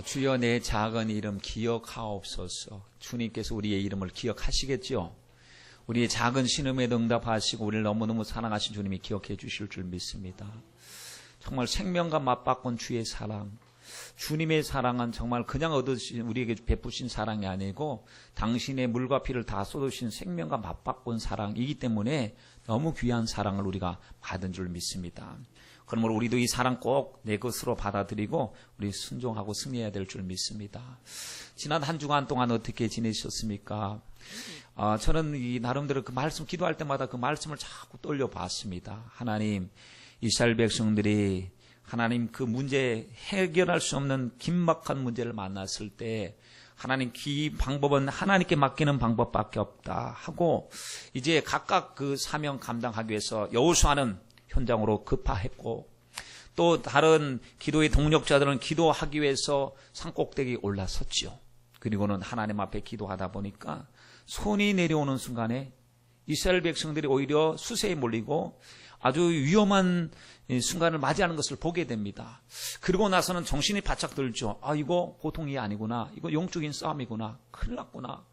주여 내 작은 이름 기억하옵소서. 주님께서 우리의 이름을 기억하시겠죠. 우리의 작은 신음에도 응답하시고 우리를 너무너무 사랑하신 주님이 기억해 주실 줄 믿습니다. 정말 생명과 맞바꾼 주의 사랑, 주님의 사랑은 정말 그냥 얻으신 우리에게 베푸신 사랑이 아니고 당신의 물과 피를 다 쏟으신 생명과 맞바꾼 사랑이기 때문에 너무 귀한 사랑을 우리가 받은 줄 믿습니다. 그러므로 우리도 이 사랑 꼭 내 것으로 받아들이고 우리 순종하고 승리해야 될 줄 믿습니다. 지난 한 주간 동안 어떻게 지내셨습니까? 저는 이 나름대로 그 말씀 기도할 때마다 그 말씀을 자꾸 떠올려봤습니다. 하나님, 이스라엘 백성들이 하나님 그 문제 해결할 수 없는 긴박한 문제를 만났을 때 하나님 방법은 하나님께 맡기는 방법밖에 없다 하고 이제 각각 그 사명 감당하기 위해서 여호수아는 현장으로 급파했고 또 다른 기도의 동력자들은 기도하기 위해서 산꼭대기에 올라섰지요. 그리고는 하나님 앞에 기도하다 보니까 손이 내려오는 순간에 이스라엘 백성들이 오히려 수세에 몰리고 아주 위험한 순간을 맞이하는 것을 보게 됩니다. 그리고 나서는 정신이 바짝 들죠. 이거 보통이 아니구나. 이거 영적인 싸움이구나. 큰일 났구나.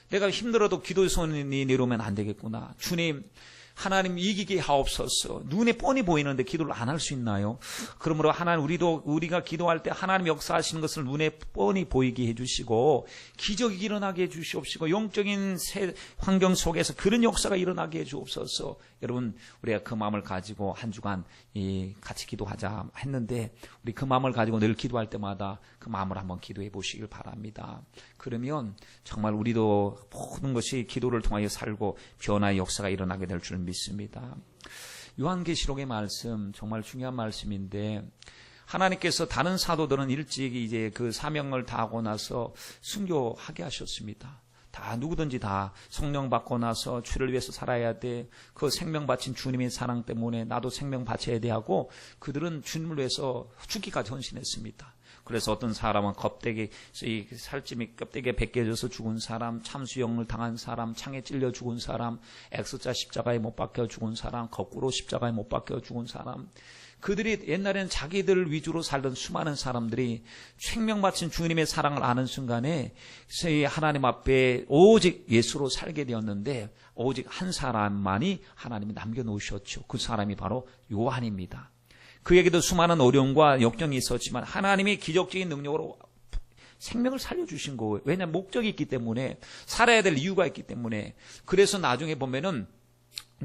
내가 힘들어도 기도의 손이 내려오면 안 되겠구나. 주님, 하나님 이기게 하옵소서. 눈에 뻔히 보이는데 기도를 안 할 수 있나요? 그러므로 하나님 우리가 기도할 때 하나님 역사하시는 것을 눈에 뻔히 보이게 해주시고 기적이 일어나게 해주시옵시고 영적인 환경 속에서 그런 역사가 일어나게 해주옵소서. 여러분, 우리가 그 마음을 가지고 한 주간 같이 기도하자 했는데 우리 그 마음을 가지고 늘 기도할 때마다 그 마음을 한번 기도해 보시길 바랍니다. 그러면 정말 우리도 모든 것이 기도를 통하여 살고 변화의 역사가 일어나게 될 줄 믿습니다. 요한계시록의 말씀 정말 중요한 말씀인데 하나님께서 다른 사도들은 일찍 이제 그 사명을 다하고 나서 순교하게 하셨습니다. 다 누구든지 다 성령 받고 나서 주를 위해서 살아야 돼. 그 생명 바친 주님의 사랑 때문에 나도 생명 바쳐야 돼 하고 그들은 주님을 위해서 죽기까지 헌신했습니다. 그래서 어떤 사람은 살찜이 껍데기에 벗겨져서 죽은 사람, 참수형을 당한 사람, 창에 찔려 죽은 사람, X자 십자가에 못 박혀 죽은 사람, 거꾸로 십자가에 못 박혀 죽은 사람, 그들이 옛날에는 자기들 위주로 살던 수많은 사람들이 생명 바친 주님의 사랑을 아는 순간에 하나님 앞에 오직 예수로 살게 되었는데 오직 한 사람만이 하나님이 남겨놓으셨죠. 그 사람이 바로 요한입니다. 그에게도 수많은 어려움과 역경이 있었지만 하나님이 기적적인 능력으로 생명을 살려주신 거예요. 왜냐하면 목적이 있기 때문에 살아야 될 이유가 있기 때문에. 그래서 나중에 보면은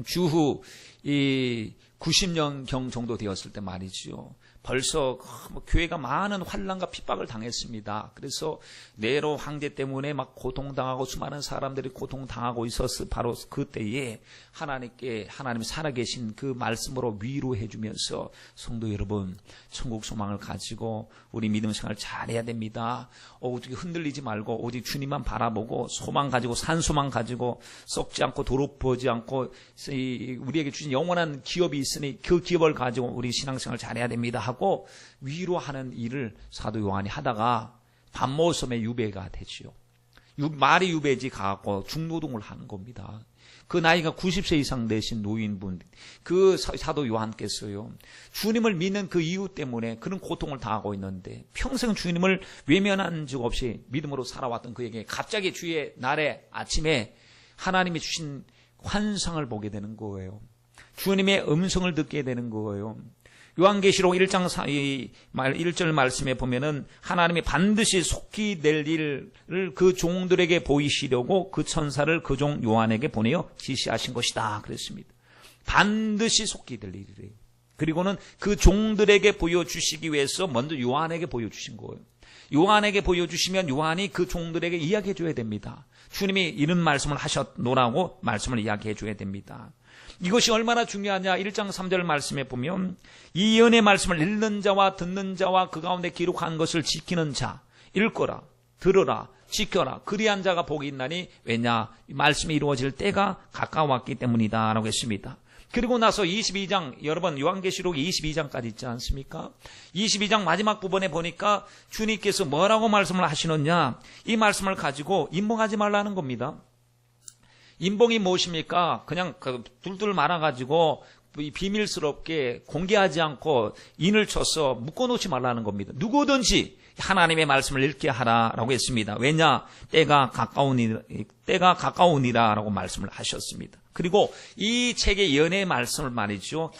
주후 90년경 정도 되었을 때 말이죠. 벌써 교회가 많은 환난과 핍박을 당했습니다. 그래서 네로 황제 때문에 막 고통당하고 수많은 사람들이 고통당하고 있었을 바로 그때에 하나님이 살아계신 그 말씀으로 위로해 주면서 성도 여러분, 천국 소망을 가지고 우리 믿음 생활을 잘해야 됩니다. 오직 흔들리지 말고 오직 주님만 바라보고 소망 가지고 산소망 가지고 썩지 않고 도롭보지 않고 우리에게 주신 영원한 기업이 있으니 그 기업을 가지고 우리 신앙생활을 잘해야 됩니다 하고 위로하는 일을 사도 요한이 하다가 밤모섬의 유배가 되지요. 말이 유배지 가고 중노동을 하는 겁니다. 그 나이가 90세 이상 되신 노인분, 그 사도 요한께서요, 주님을 믿는 그 이유 때문에 그런 고통을 당하고 있는데 평생 주님을 외면한 적 없이 믿음으로 살아왔던 그에게 갑자기 주의 날에 아침에 하나님이 주신 환상을 보게 되는 거예요. 주님의 음성을 듣게 되는 거예요. 요한계시록 1장 1절 말씀에 보면은 하나님이 반드시 속히 낼 일을 그 종들에게 보이시려고 그 천사를 그 종 요한에게 보내어 지시하신 것이다 그랬습니다. 반드시 속히 될 일이래요. 그리고는 그 종들에게 보여주시기 위해서 먼저 요한에게 보여주신 거예요. 요한에게 보여주시면 요한이 그 종들에게 이야기해 줘야 됩니다. 주님이 이런 말씀을 하셨노라고 말씀을 이야기해 줘야 됩니다. 이것이 얼마나 중요하냐. 1장 3절 말씀에 보면 이 예언의 말씀을 읽는 자와 듣는 자와 그 가운데 기록한 것을 지키는 자, 읽거라, 들어라, 지켜라. 그리한 자가 복이 있나니 왜냐? 이 말씀이 이루어질 때가 가까웠기 때문이다 라고 했습니다. 그리고 나서 22장, 여러분 요한계시록 22장까지 있지 않습니까? 22장 마지막 부분에 보니까 주님께서 뭐라고 말씀을 하시느냐, 이 말씀을 가지고 인봉하지 말라는 겁니다. 인봉이 무엇입니까? 그냥 둘둘 말아가지고 비밀스럽게 공개하지 않고 인을 쳐서 묶어놓지 말라는 겁니다. 누구든지 하나님의 말씀을 읽게 하라라고 했습니다. 왜냐? 때가 가까우니라라고 말씀을 하셨습니다. 그리고 이 책의 연의 말씀을 말이죠.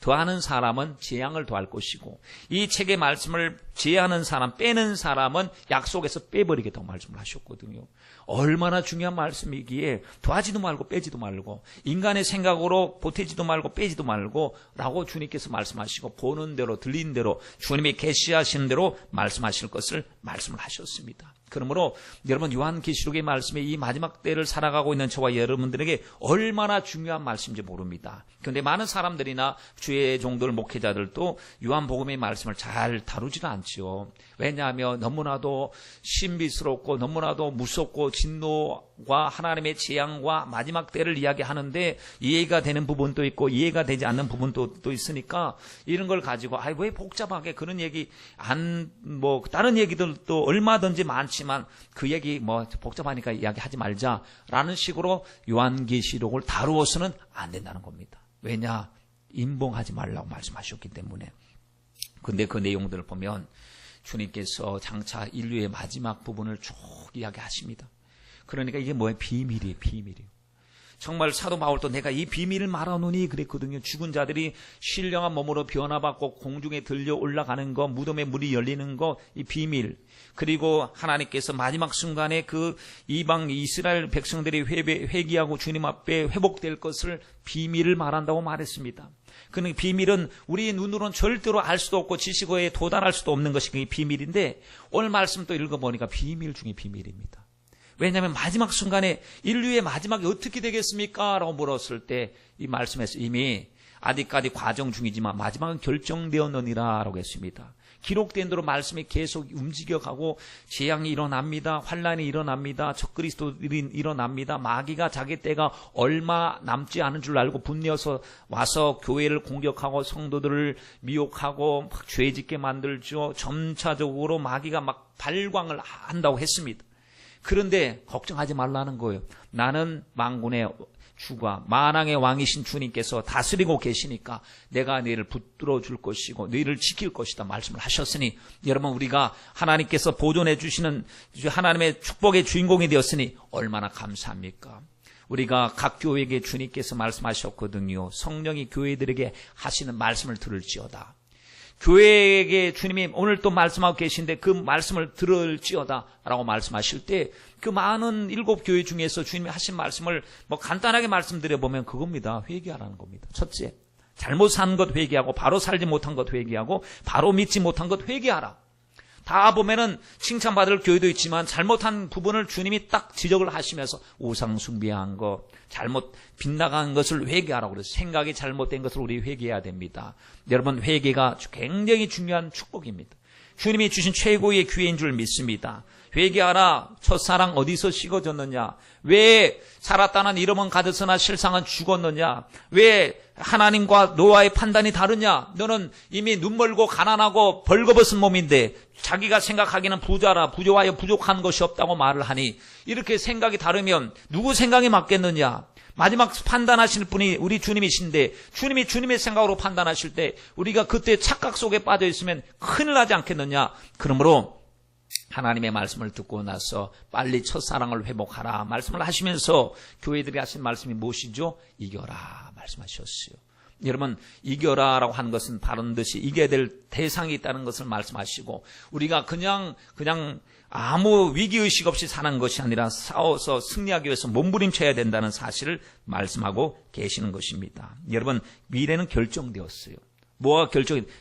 더하는 사람은 재앙을 더할 것이고, 이 책의 말씀을 제하는 사람, 빼는 사람은 약속에서 빼버리겠다고 말씀을 하셨거든요. 얼마나 중요한 말씀이기에 더하지도 말고 빼지도 말고, 인간의 생각으로 보태지도 말고 빼지도 말고 라고 주님께서 말씀하시고, 보는 대로 들린 대로 주님이 계시하시는 대로 말씀하실 것을 말씀을 하셨습니다. 그러므로 여러분, 요한계시록의 말씀이 이 마지막 때를 살아가고 있는 저와 여러분들에게 얼마나 중요한 말씀인지 모릅니다. 그런데 많은 사람들이나 주의 종들, 목회자들도 요한복음의 말씀을 잘 다루지는 않지요. 왜냐하면 너무나도 신비스럽고 너무나도 무섭고 진노와 하나님의 재앙과 마지막 때를 이야기하는데 이해가 되는 부분도 있고 이해가 되지 않는 부분도 또 있으니까, 이런 걸 가지고 왜 복잡하게 그런 얘기 다른 얘기들도 얼마든지 많지만 그 얘기 복잡하니까 이야기하지 말자라는 식으로 요한계시록을 다루어서는 안 된다는 겁니다. 왜냐? 임봉하지 말라고 말씀하셨기 때문에. 근데 그 내용들을 보면 주님께서 장차 인류의 마지막 부분을 쭉 이야기하십니다. 그러니까 이게 비밀이에요. 정말 사도 바울도 내가 이 비밀을 말하노니 그랬거든요. 죽은 자들이 신령한 몸으로 변화받고 공중에 들려 올라가는 거, 무덤에 문이 열리는 거, 이 비밀. 그리고 하나님께서 마지막 순간에 그 이방 이스라엘 백성들이 회개하고 주님 앞에 회복될 것을 비밀을 말한다고 말했습니다. 그 비밀은 우리 눈으로는 절대로 알 수도 없고 지식에 도달할 수도 없는 것이 그 비밀인데, 오늘 말씀 또 읽어보니까 비밀 중에 비밀입니다. 왜냐하면 마지막 순간에 인류의 마지막이 어떻게 되겠습니까? 라고 물었을 때 이 말씀에서 이미 아직까지 과정 중이지만 마지막은 결정되었느니라 라고 했습니다. 기록된 대로 말씀이 계속 움직여가고 재앙이 일어납니다. 환란이 일어납니다. 적그리스도들이 일어납니다. 마귀가 자기 때가 얼마 남지 않은 줄 알고 분내어서 와서 교회를 공격하고 성도들을 미혹하고 막 죄짓게 만들죠. 점차적으로 마귀가 막 발광을 한다고 했습니다. 그런데 걱정하지 말라는 거예요. 나는 만군의 주가 만왕의 왕이신 주님께서 다스리고 계시니까 내가 너희를 붙들어 줄 것이고 너희를 지킬 것이다 말씀을 하셨으니, 여러분, 우리가 하나님께서 보존해 주시는 하나님의 축복의 주인공이 되었으니 얼마나 감사합니까? 우리가 각 교회에게 주님께서 말씀하셨거든요. 성령이 교회들에게 하시는 말씀을 들을지어다. 교회에게 주님이 오늘 또 말씀하고 계신데 그 말씀을 들을지어다 라고 말씀하실 때, 그 많은 7교회 중에서 주님이 하신 말씀을 간단하게 말씀드려보면 그겁니다. 회개하라는 겁니다. 첫째, 잘못 산 것 회개하고, 바로 살지 못한 것 회개하고, 바로 믿지 못한 것 회개하라. 다 보면은 칭찬받을 교회도 있지만 잘못한 부분을 주님이 딱 지적을 하시면서 우상 숭배한 것, 잘못 빗나간 것을 회개하라고 그래서 생각이 잘못된 것을 우리 회개해야 됩니다. 여러분, 회개가 굉장히 중요한 축복입니다. 주님이 주신 최고의 기회인 줄 믿습니다. 회개하라. 첫사랑 어디서 식어졌느냐? 왜 살았다는 이름은 가졌으나 실상은 죽었느냐? 왜 하나님과 노아의 판단이 다르냐? 너는 이미 눈멀고 가난하고 벌거벗은 몸인데 자기가 생각하기는 부자라, 부조하여 부족한 것이 없다고 말을 하니, 이렇게 생각이 다르면 누구 생각이 맞겠느냐? 마지막 판단하실 분이 우리 주님이신데, 주님이 주님의 생각으로 판단하실 때 우리가 그때 착각 속에 빠져 있으면 큰일 나지 않겠느냐? 그러므로 하나님의 말씀을 듣고 나서 빨리 첫사랑을 회복하라 말씀을 하시면서 교회들이 하신 말씀이 무엇이죠? 이겨라 말씀하셨어요. 여러분, 이겨라라고 하는 것은 다른 듯이 이겨야 될 대상이 있다는 것을 말씀하시고, 우리가 그냥 아무 위기의식 없이 사는 것이 아니라 싸워서 승리하기 위해서 몸부림쳐야 된다는 사실을 말씀하고 계시는 것입니다. 여러분, 미래는 결정되었어요. 뭐가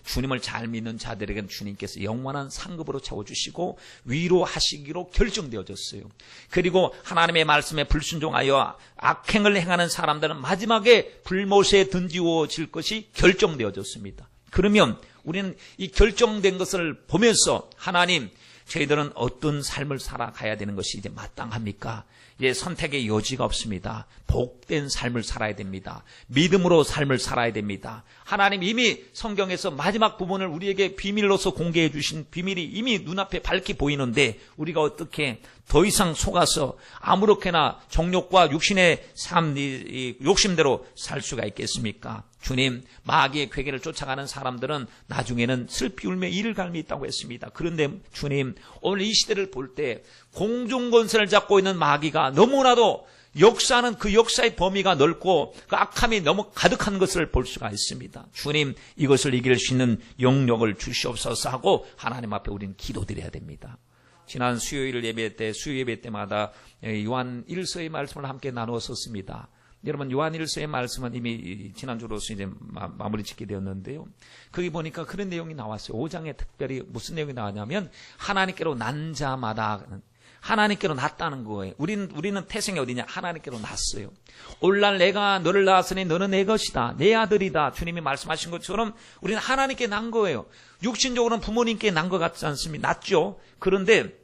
주님을 잘 믿는 자들에게는 주님께서 영원한 상급으로 채워주시고 위로하시기로 결정되어졌어요. 그리고 하나님의 말씀에 불순종하여 악행을 행하는 사람들은 마지막에 불못에 던지워질 것이 결정되어졌습니다. 그러면 우리는 이 결정된 것을 보면서, 하나님, 저희들은 어떤 삶을 살아가야 되는 것이 이제 마땅합니까? 이제 선택의 여지가 없습니다. 복된 삶을 살아야 됩니다. 믿음으로 삶을 살아야 됩니다. 하나님 이미 성경에서 마지막 부분을 우리에게 비밀로서 공개해 주신 비밀이 이미 눈앞에 밝히 보이는데, 우리가 어떻게 더 이상 속아서 아무렇게나 정욕과 육신의 삶, 욕심대로 살 수가 있겠습니까? 주님, 마귀의 괴계를 쫓아가는 사람들은 나중에는 슬피 울며 이를 갈미 있다고 했습니다. 그런데 주님, 오늘 이 시대를 볼 때 공중권세를 잡고 있는 마귀가 너무나도 역사는 그 역사의 범위가 넓고 그 악함이 너무 가득한 것을 볼 수가 있습니다. 주님, 이것을 이길 수 있는 영력을 주시옵소서 하고 하나님 앞에 우리는 기도드려야 됩니다. 지난 수요 예배 때마다 요한 1서의 말씀을 함께 나누었었습니다. 여러분, 요한 1서의 말씀은 이미 지난주로서 이제 마무리 짓게 되었는데요. 거기 보니까 그런 내용이 나왔어요. 5장에 특별히 무슨 내용이 나왔냐면 하나님께로 난 자마다 하나님께로 났다는 거예요. 우리는 태생이 어디냐? 하나님께로 났어요. 오늘날 내가 너를 낳았으니 너는 내 것이다. 내 아들이다. 주님이 말씀하신 것처럼 우리는 하나님께 난 거예요. 육신적으로는 부모님께 난 것 같지 않습니까? 났죠. 그런데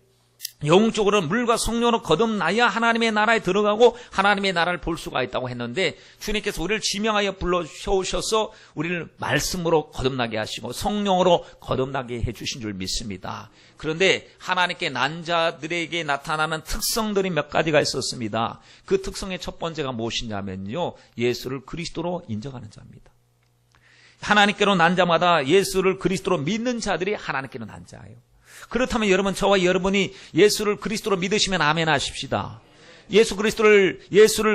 영적으로는 물과 성령으로 거듭나야 하나님의 나라에 들어가고 하나님의 나라를 볼 수가 있다고 했는데 주님께서 우리를 지명하여 불러오셔서 우리를 말씀으로 거듭나게 하시고 성령으로 거듭나게 해주신 줄 믿습니다. 그런데 하나님께 난 자들에게 나타나는 특성들이 몇 가지가 있었습니다. 그 특성의 첫 번째가 무엇이냐면요, 예수를 그리스도로 인정하는 자입니다. 하나님께로 난 자마다 예수를 그리스도로 믿는 자들이 하나님께로 난 자예요. 그렇다면 여러분, 저와 여러분이 예수를 그리스도로 믿으시면 아멘 하십시다. 예수를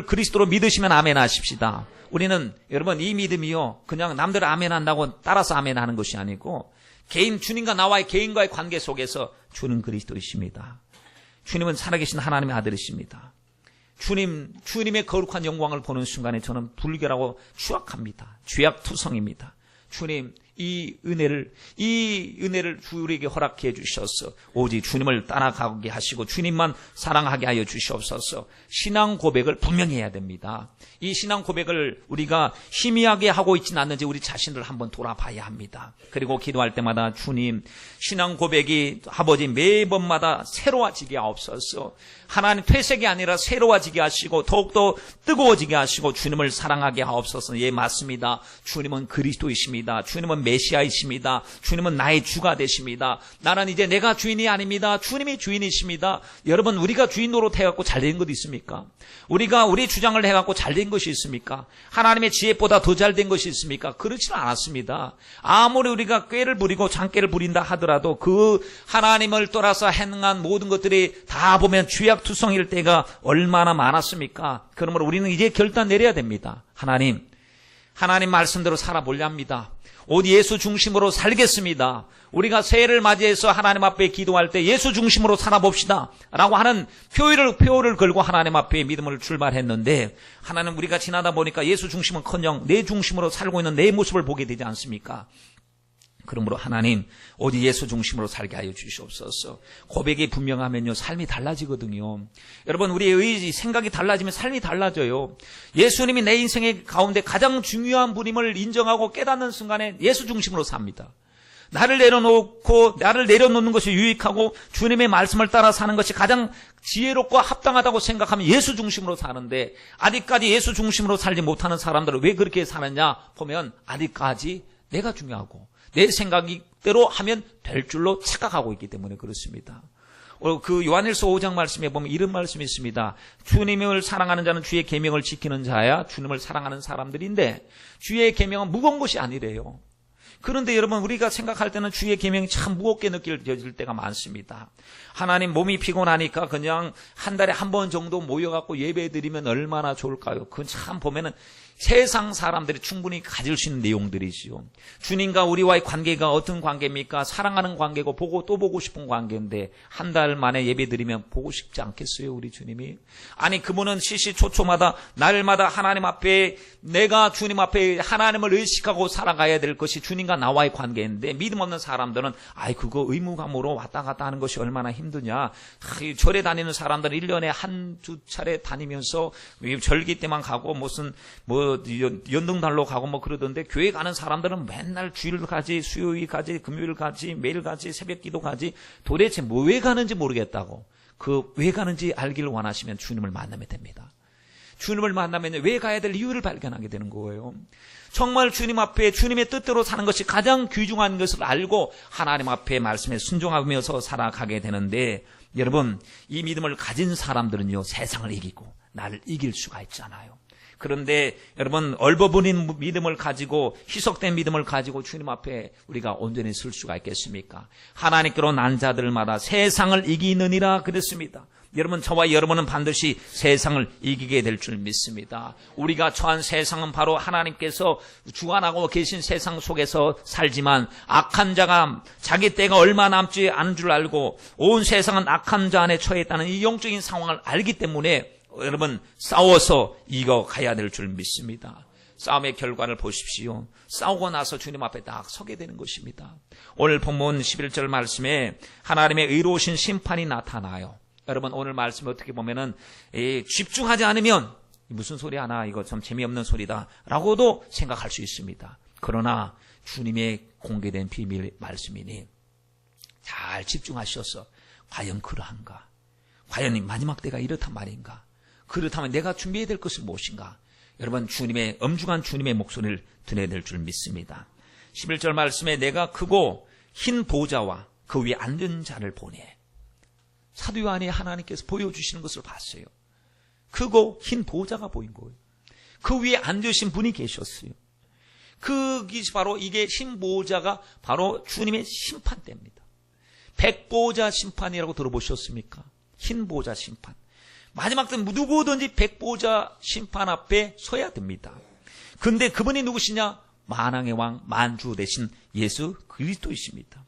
그리스도로 믿으시면 아멘 하십시다. 우리는 여러분, 이 믿음이요, 그냥 남들 아멘 한다고 따라서 아멘 하는 것이 아니고 주님과 나와의 개인과의 관계 속에서 주는 그리스도이십니다. 주님은 살아계신 하나님의 아들이십니다. 주님의 거룩한 영광을 보는 순간에 저는 불결하고 추악합니다. 죄악투성입니다. 주님, 이 은혜를 우리에게 허락해 주셔서 오직 주님을 따라가게 하시고 주님만 사랑하게 하여 주시옵소서. 신앙 고백을 분명히 해야 됩니다. 이 신앙 고백을 우리가 희미하게 하고 있지는 않는지 우리 자신을 한번 돌아봐야 합니다. 그리고 기도할 때마다 주님, 신앙 고백이 아버지 매번마다 새로워지게 하옵소서. 하나님, 퇴색이 아니라 새로워지게 하시고 더욱더 뜨거워지게 하시고 주님을 사랑하게 하옵소서. 예, 맞습니다. 주님은 그리스도이십니다. 주님은 메시아이십니다. 주님은 나의 주가 되십니다. 나는 이제 내가 주인이 아닙니다. 주님이 주인이십니다. 여러분, 우리가 주인 노릇 해갖고 잘된 것 있습니까? 우리가 우리 주장을 해갖고 잘된 것이 있습니까? 하나님의 지혜보다 더 잘된 것이 있습니까? 그렇지는 않았습니다. 아무리 우리가 꾀를 부리고 장꾀를 부린다 하더라도 그 하나님을 떠나서 행한 모든 것들이 다 보면 죄악투성일 때가 얼마나 많았습니까? 그러므로 우리는 이제 결단 내려야 됩니다. 하나님 말씀대로 살아보려 합니다. 곧 예수 중심으로 살겠습니다. 우리가 새해를 맞이해서 하나님 앞에 기도할 때 예수 중심으로 살아봅시다 라고 하는 표를 걸고 하나님 앞에 믿음을 출발했는데, 하나님, 우리가 지나다 보니까 예수 중심은커녕 내 중심으로 살고 있는 내 모습을 보게 되지 않습니까? 그러므로 하나님, 오직 예수 중심으로 살게 하여 주시옵소서. 고백이 분명하면요, 삶이 달라지거든요. 여러분, 우리의 생각이 달라지면 삶이 달라져요. 예수님이 내 인생의 가운데 가장 중요한 분임을 인정하고 깨닫는 순간에 예수 중심으로 삽니다. 나를 내려놓는 것이 유익하고 주님의 말씀을 따라 사는 것이 가장 지혜롭고 합당하다고 생각하면 예수 중심으로 사는데, 아직까지 예수 중심으로 살지 못하는 사람들은 왜 그렇게 사느냐 보면, 아직까지 내가 중요하고 내 생각대로 하면 될 줄로 착각하고 있기 때문에 그렇습니다. 그 요한일서 5장 말씀에 보면 이런 말씀이 있습니다. 주님을 사랑하는 자는 주의 계명을 지키는 자야 주님을 사랑하는 사람들인데, 주의 계명은 무거운 것이 아니래요. 그런데 여러분, 우리가 생각할 때는 주의 계명이 참 무겁게 느껴질 때가 많습니다. 하나님, 몸이 피곤하니까 그냥 한 달에 한 번 정도 모여갖고 예배드리면 얼마나 좋을까요? 그건 참 보면은 세상 사람들이 충분히 가질 수 있는 내용들이지요. 주님과 우리와의 관계가 어떤 관계입니까? 사랑하는 관계고 보고 또 보고 싶은 관계인데 한 달 만에 예배드리면 보고 싶지 않겠어요, 우리 주님이? 아니, 그분은 시시초초마다 날마다 하나님 앞에, 내가 주님 앞에 하나님을 의식하고 살아가야 될 것이 주님과 나와의 관계인데, 믿음 없는 사람들은 그거 의무감으로 왔다 갔다 하는 것이 얼마나 힘드냐. 절에 다니는 사람들은 1년에 한두 차례 다니면서 절기 때만 가고 연등달로 가고 그러던데, 교회 가는 사람들은 맨날 주일 가지, 수요일 가지, 금요일 가지, 매일 가지, 새벽 기도 가지. 도대체 왜 가는지 모르겠다고. 왜 가는지 알기를 원하시면 주님을 만나면 됩니다. 주님을 만나면 왜 가야 될 이유를 발견하게 되는 거예요. 정말 주님 앞에 주님의 뜻대로 사는 것이 가장 귀중한 것을 알고 하나님 앞에 말씀에 순종하면서 살아가게 되는데, 여러분, 이 믿음을 가진 사람들은요, 세상을 이기고 나를 이길 수가 있잖아요. 그런데 여러분 얼버무린 믿음을 가지고 희석된 믿음을 가지고 주님 앞에 우리가 온전히 설 수가 있겠습니까? 하나님께로 난 자들마다 세상을 이기느니라 그랬습니다. 여러분 저와 여러분은 반드시 세상을 이기게 될 줄 믿습니다. 우리가 처한 세상은 바로 하나님께서 주관하고 계신 세상 속에서 살지만 악한 자가 자기 때가 얼마 남지 않은 줄 알고 온 세상은 악한 자 안에 처해 있다는 이 영적인 상황을 알기 때문에 여러분 싸워서 이겨가야 될 줄 믿습니다. 싸움의 결과를 보십시오. 싸우고 나서 주님 앞에 딱 서게 되는 것입니다. 오늘 본문 11절 말씀에 하나님의 의로우신 심판이 나타나요. 여러분 오늘 말씀에 어떻게 보면은 집중하지 않으면 무슨 소리 하나 이거 좀 재미없는 소리다 라고도 생각할 수 있습니다. 그러나 주님의 공개된 비밀 말씀이니 잘 집중하셔서 과연 그러한가? 과연 이 마지막 때가 이렇단 말인가? 그렇다면 내가 준비해야 될 것은 무엇인가? 여러분 주님의 엄중한 주님의 목소리를 들어야 될 줄 믿습니다. 11절 말씀에 내가 크고 흰 보좌와 그 위에 앉은 자를 보내. 사도 요한이 하나님께서 보여주시는 것을 봤어요. 크고 흰 보좌가 보인 거예요. 그 위에 앉으신 분이 계셨어요. 그것이 바로 이게 흰 보좌가 바로 주님의 심판대입니다. 백보자 심판이라고 들어보셨습니까? 흰 보좌 심판. 마지막 때 누구든지 백보자 심판 앞에 서야 됩니다. 근데 그분이 누구시냐? 만왕의 왕 만주 대신 예수 그리스도이십니다.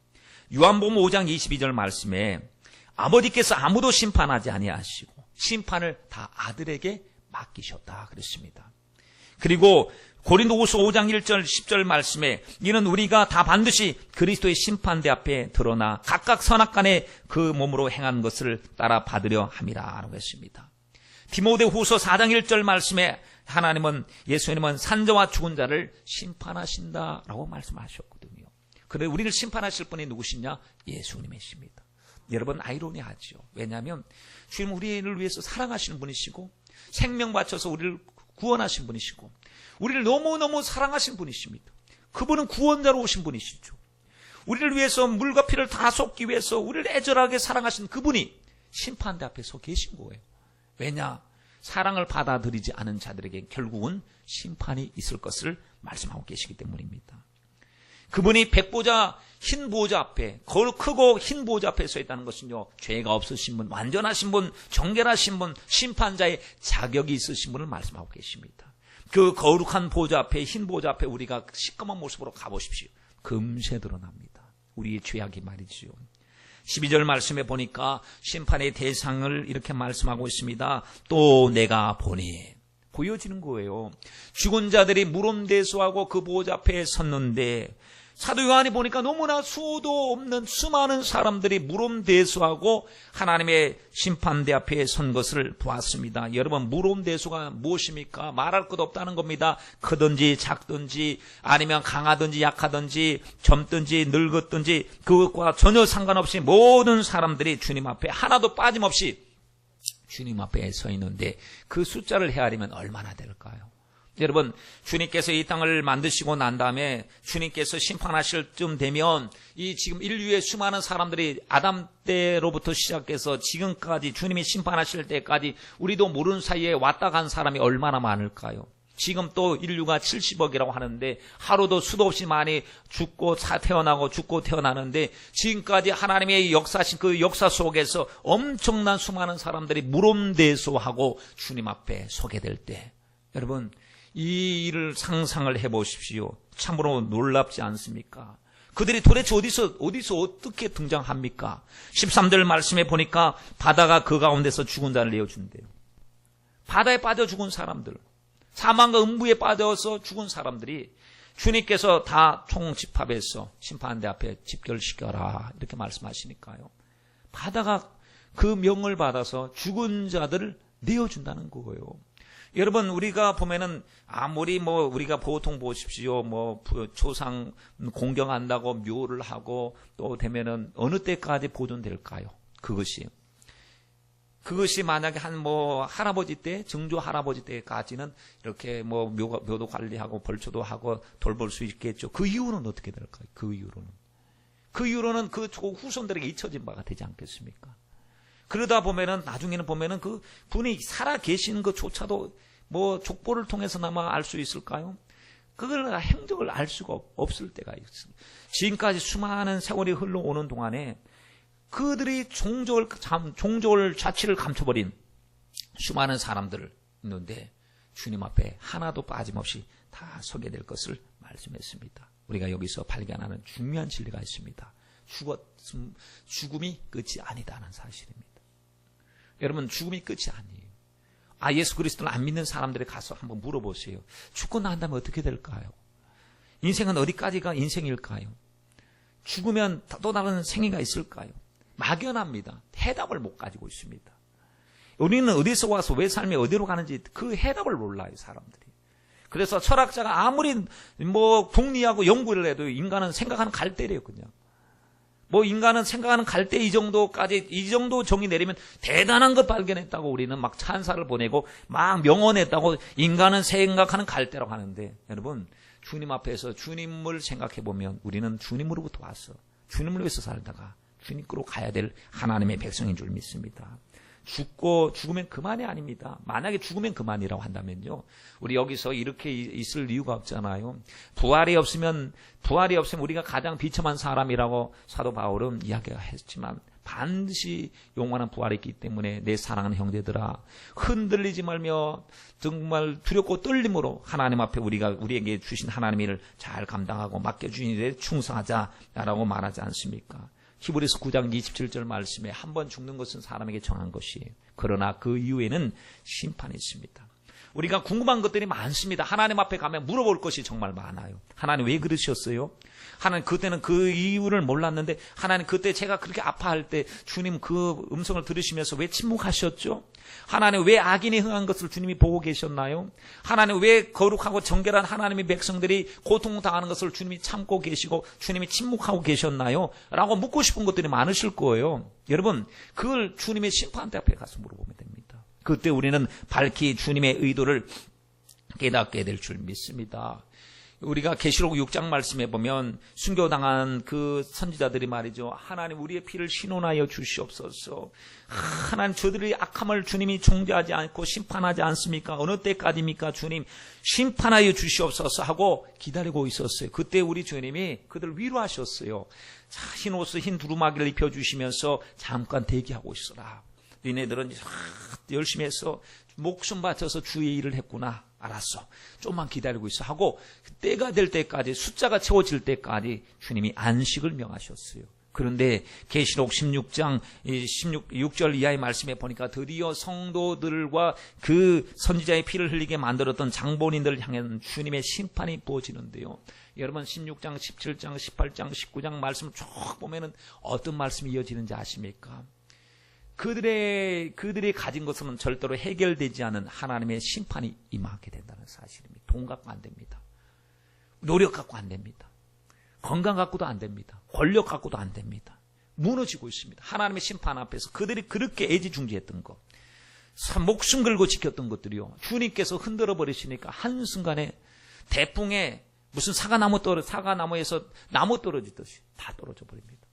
요한복음 5장 22절 말씀에 아버지께서 아무도 심판하지 아니하시고 심판을 다 아들에게 맡기셨다 그랬습니다. 그리고 고린도후서 5장 1절 10절 말씀에 이는 우리가 다 반드시 그리스도의 심판대 앞에 드러나 각각 선악간에 그 몸으로 행한 것을 따라 받으려 함이라고 했습니다. 디모데후서 4장 1절 말씀에 하나님은 예수님은 산자와 죽은 자를 심판하신다라고 말씀하셨거든요. 그런데 우리를 심판하실 분이 누구시냐? 예수님이십니다. 여러분 아이러니하죠. 왜냐하면 주님은 우리를 위해서 사랑하시는 분이시고 생명 바쳐서 우리를 구원하신 분이시고 우리를 너무너무 사랑하신 분이십니다. 그분은 구원자로 오신 분이시죠. 우리를 위해서 물과 피를 다 쏟기 위해서 우리를 애절하게 사랑하신 그분이 심판대 앞에 서 계신 거예요. 왜냐? 사랑을 받아들이지 않은 자들에게 결국은 심판이 있을 것을 말씀하고 계시기 때문입니다. 그분이 백보자 흰 보좌 앞에 크고 흰 보좌 앞에 서 있다는 것은요, 죄가 없으신 분, 완전하신 분, 정결하신 분, 심판자의 자격이 있으신 분을 말씀하고 계십니다. 그 거룩한 보좌 앞에, 흰 보좌 앞에 우리가 시커먼 모습으로 가보십시오. 금세 드러납니다. 우리의 죄악이 말이지요. 12절 말씀에 보니까 심판의 대상을 이렇게 말씀하고 있습니다. 또 내가 보니 보여지는 거예요. 죽은 자들이 물음대수하고 그 보좌 앞에 섰는데 사도 요한이 보니까 너무나 수도 없는 수많은 사람들이 물음대수하고 하나님의 심판대 앞에 선 것을 보았습니다. 여러분 물음대수가 무엇입니까? 말할 것 없다는 겁니다. 크든지 작든지 아니면 강하든지 약하든지 젊든지 늙었든지 그것과 전혀 상관없이 모든 사람들이 주님 앞에 하나도 빠짐없이 주님 앞에 서 있는데 그 숫자를 헤아리면 얼마나 될까요? 여러분 주님께서 이 땅을 만드시고 난 다음에 주님께서 심판하실 쯤 되면 이 지금 인류의 수많은 사람들이 아담 때로부터 시작해서 지금까지 주님이 심판하실 때까지 우리도 모르는 사이에 왔다 간 사람이 얼마나 많을까요? 지금 또 인류가 70억이라고 하는데 하루도 수도 없이 많이 죽고 태어나고 죽고 태어나는데 지금까지 하나님의 역사신 그 역사 속에서 엄청난 수많은 사람들이 물음대수하고 주님 앞에 서게 될 때 여러분 이 일을 상상을 해보십시오. 참으로 놀랍지 않습니까? 그들이 도대체 어디서 어떻게 등장합니까? 13절 말씀에 보니까 바다가 그 가운데서 죽은 자를 내어준대요. 바다에 빠져 죽은 사람들, 사망과 음부에 빠져서 죽은 사람들이 주님께서 다 총집합해서 심판대 앞에 집결시켜라 이렇게 말씀하시니까요. 바다가 그 명을 받아서 죽은 자들을 내어준다는 거예요. 여러분 우리가 보면은 아무리 우리가 보통 보십시오 조상 공경한다고 묘를 하고 또 되면은 어느 때까지 보존될까요? 그것이 만약에 한 할아버지 때 정조 할아버지 때까지는 이렇게 묘도 관리하고 벌초도 하고 돌볼 수 있겠죠. 그 이후로는 어떻게 될까요? 그 이후로는 그 후손들에게 잊혀진 바가 되지 않겠습니까? 그러다 보면은 나중에는 보면은 그 분이 살아 계시는 것조차도 뭐 족보를 통해서나마 알 수 있을까요? 그걸 행적을 알 수가 없을 때가 있습니다. 지금까지 수많은 세월이 흘러오는 동안에 그들이 종족을 자취를 감춰버린 수많은 사람들을 있는데 주님 앞에 하나도 빠짐없이 다 서게 될 것을 말씀했습니다. 우리가 여기서 발견하는 중요한 진리가 있습니다. 죽음이 끝이 아니다는 사실입니다. 여러분, 죽음이 끝이 아니에요. 예수 그리스도를 안 믿는 사람들에 가서 한번 물어보세요. 죽고 난 다음에 어떻게 될까요? 인생은 어디까지가 인생일까요? 죽으면 또 다른 생애가 있을까요? 막연합니다. 해답을 못 가지고 있습니다. 우리는 어디서 와서 왜 삶이 어디로 가는지 그 해답을 몰라요, 사람들이. 그래서 철학자가 아무리 궁리하고 연구를 해도 인간은 생각하는 갈대래요, 그냥. 인간은 생각하는 갈대 이 정도 정의 내리면 대단한 것 발견했다고 우리는 막 찬사를 보내고 막 명언했다고 인간은 생각하는 갈대라고 하는데, 여러분, 주님 앞에서 주님을 생각해 보면 우리는 주님으로부터 왔어. 주님을 위해서 살다가 주님께로 가야 될 하나님의 백성인 줄 믿습니다. 죽으면 그만이 아닙니다. 만약에 죽으면 그만이라고 한다면요, 우리 여기서 이렇게 있을 이유가 없잖아요. 부활이 없으면 우리가 가장 비참한 사람이라고 사도 바울은 이야기가 했지만 반드시 영원한 부활이 있기 때문에 내 사랑하는 형제들아, 흔들리지 말며 정말 두렵고 떨림으로 하나님 앞에 우리에게 주신 하나님의 일을 잘 감당하고 맡겨주신 일에 충성하자라고 말하지 않습니까? 히브리서 9장 27절 말씀에 한 번 죽는 것은 사람에게 정한 것이에요. 그러나 그 이후에는 심판이 있습니다. 우리가 궁금한 것들이 많습니다. 하나님 앞에 가면 물어볼 것이 정말 많아요. 하나님 왜 그러셨어요? 하나님 그때는 그 이유를 몰랐는데, 하나님 그때 제가 그렇게 아파할 때 주님 그 음성을 들으시면서 왜 침묵하셨죠? 하나님 왜 악인이 흥한 것을 주님이 보고 계셨나요? 하나님 왜 거룩하고 정결한 하나님의 백성들이 고통당하는 것을 주님이 참고 계시고 주님이 침묵하고 계셨나요? 라고 묻고 싶은 것들이 많으실 거예요. 여러분, 그걸 주님의 심판대 앞에 가서 물어보면 됩니다. 그때 우리는 밝히 주님의 의도를 깨닫게 될 줄 믿습니다. 우리가 계시록 6장 말씀해 보면 순교당한 그 선지자들이 말이죠. 하나님 우리의 피를 신원하여 주시옵소서. 하나님 저들의 악함을 주님이 중재하지 않고 심판하지 않습니까? 어느 때까지입니까? 주님 심판하여 주시옵소서 하고 기다리고 있었어요. 그때 우리 주님이 그들을 위로하셨어요. 자, 흰 옷을 흰 두루마기를 입혀주시면서 잠깐 대기하고 있어라. 니네들은 열심히 해서 목숨 바쳐서 주의 일을 했구나. 알았어. 좀만 기다리고 있어 하고 때가 될 때까지, 숫자가 채워질 때까지 주님이 안식을 명하셨어요. 그런데 계시록 16장 6절 이하의 말씀에 보니까 드디어 성도들과 그 선지자의 피를 흘리게 만들었던 장본인들을 향한 주님의 심판이 부어지는데요. 여러분 16장, 17장, 18장, 19장 말씀을 쭉 보면은 어떤 말씀이 이어지는지 아십니까? 그들이 가진 것은 절대로 해결되지 않은 하나님의 심판이 임하게 된다는 사실입니다. 돈 갖고 안 됩니다. 노력 갖고 안 됩니다. 건강 갖고도 안 됩니다. 권력 갖고도 안 됩니다. 무너지고 있습니다. 하나님의 심판 앞에서 그들이 그렇게 애지중지했던 것, 목숨 걸고 지켰던 것들이요, 주님께서 흔들어 버리시니까 한순간에 대풍에 무슨 사과나무에서 나무 떨어지듯이 다 떨어져 버립니다.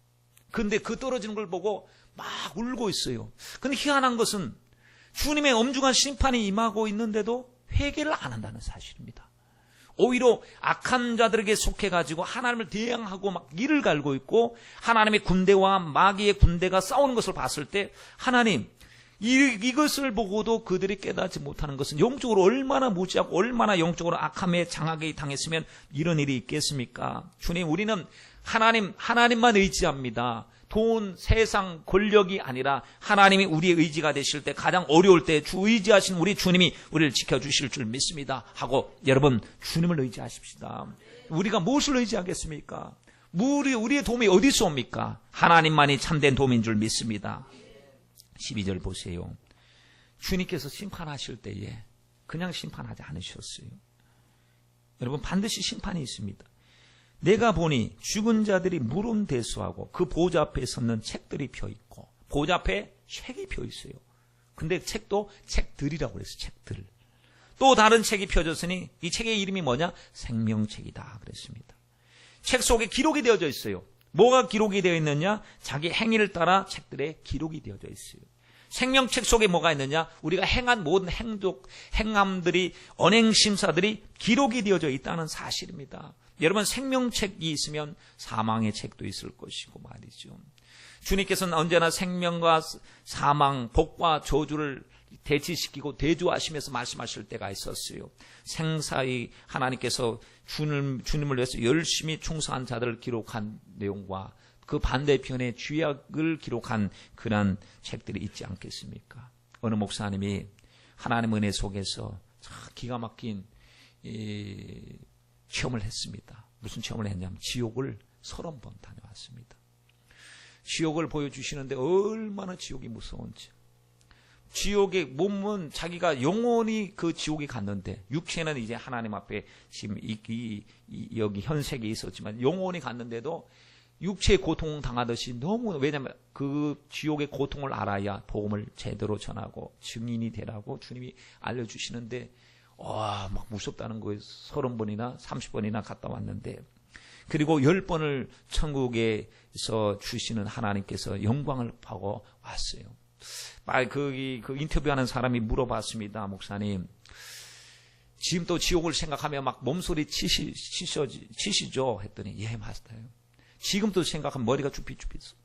그런데 그 떨어지는 걸 보고 막 울고 있어요. 근데 희한한 것은 주님의 엄중한 심판이 임하고 있는데도 회개를 안 한다는 사실입니다. 오히려 악한 자들에게 속해가지고 하나님을 대항하고 막 이를 갈고 있고, 하나님의 군대와 마귀의 군대가 싸우는 것을 봤을 때 하나님, 이것을 보고도 그들이 깨닫지 못하는 것은 영적으로 얼마나 무지하고 얼마나 영적으로 악함에 장하게 당했으면 이런 일이 있겠습니까? 주님, 우리는 하나님만 의지합니다. 돈, 세상, 권력이 아니라 하나님이 우리의 의지가 되실 때, 가장 어려울 때 주 의지하신 우리 주님이 우리를 지켜주실 줄 믿습니다 하고, 여러분 주님을 의지하십시다. 우리가 무엇을 의지하겠습니까? 우리의 도움이 어디서 옵니까? 하나님만이 참된 도움인 줄 믿습니다. 12절 보세요. 주님께서 심판하실 때에 그냥 심판하지 않으셨어요. 여러분 반드시 심판이 있습니다. 내가 보니 죽은 자들이 물음대수하고 그 보좌 앞에 섰는 책들이 펴있고, 보좌 앞에 책이 펴있어요. 근데 책도 책들이라고 그랬어요. 책들. 또 다른 책이 펴졌으니 이 책의 이름이 뭐냐? 생명책이다 그랬습니다. 책 속에 기록이 되어져 있어요. 뭐가 기록이 되어 있느냐? 자기 행위를 따라 책들에 기록이 되어져 있어요. 생명책 속에 뭐가 있느냐? 우리가 행한 모든 행함들이, 언행심사들이 기록이 되어져 있다는 사실입니다. 여러분, 생명책이 있으면 사망의 책도 있을 것이고 말이죠. 주님께서는 언제나 생명과 사망, 복과 저주를 대치시키고 대조하시면서 말씀하실 때가 있었어요. 생사의 하나님께서 주님을 위해서 열심히 충성한 자들을 기록한 내용과 그 반대편에 죄악을 기록한 그런 책들이 있지 않겠습니까? 어느 목사님이 하나님 은혜 속에서 기가 막힌 체험을 했습니다. 무슨 체험을 했냐면 지옥을 30번 다녀왔습니다. 지옥을 보여주시는데 얼마나 지옥이 무서운지. 지옥의 몸은 자기가 영원히 그 지옥에 갔는데, 육체는 이제 하나님 앞에 지금 여기 현세계에 있었지만 영원히 갔는데도 육체의 고통 당하듯이 너무, 왜냐하면 그 지옥의 고통을 알아야 복음을 제대로 전하고 증인이 되라고 주님이 알려주시는데, 막 무섭다는 거예요. 30번이나 30번이나 갔다 왔는데, 그리고 10번을 천국에서 주시는 하나님께서 영광을 하고 왔어요. 그 인터뷰하는 사람이 물어봤습니다. 목사님, 지금 또 지옥을 생각하면 막 몸소리 치시죠? 했더니, 예, 맞아요. 지금도 생각하면 머리가 쭈삣쭈삣.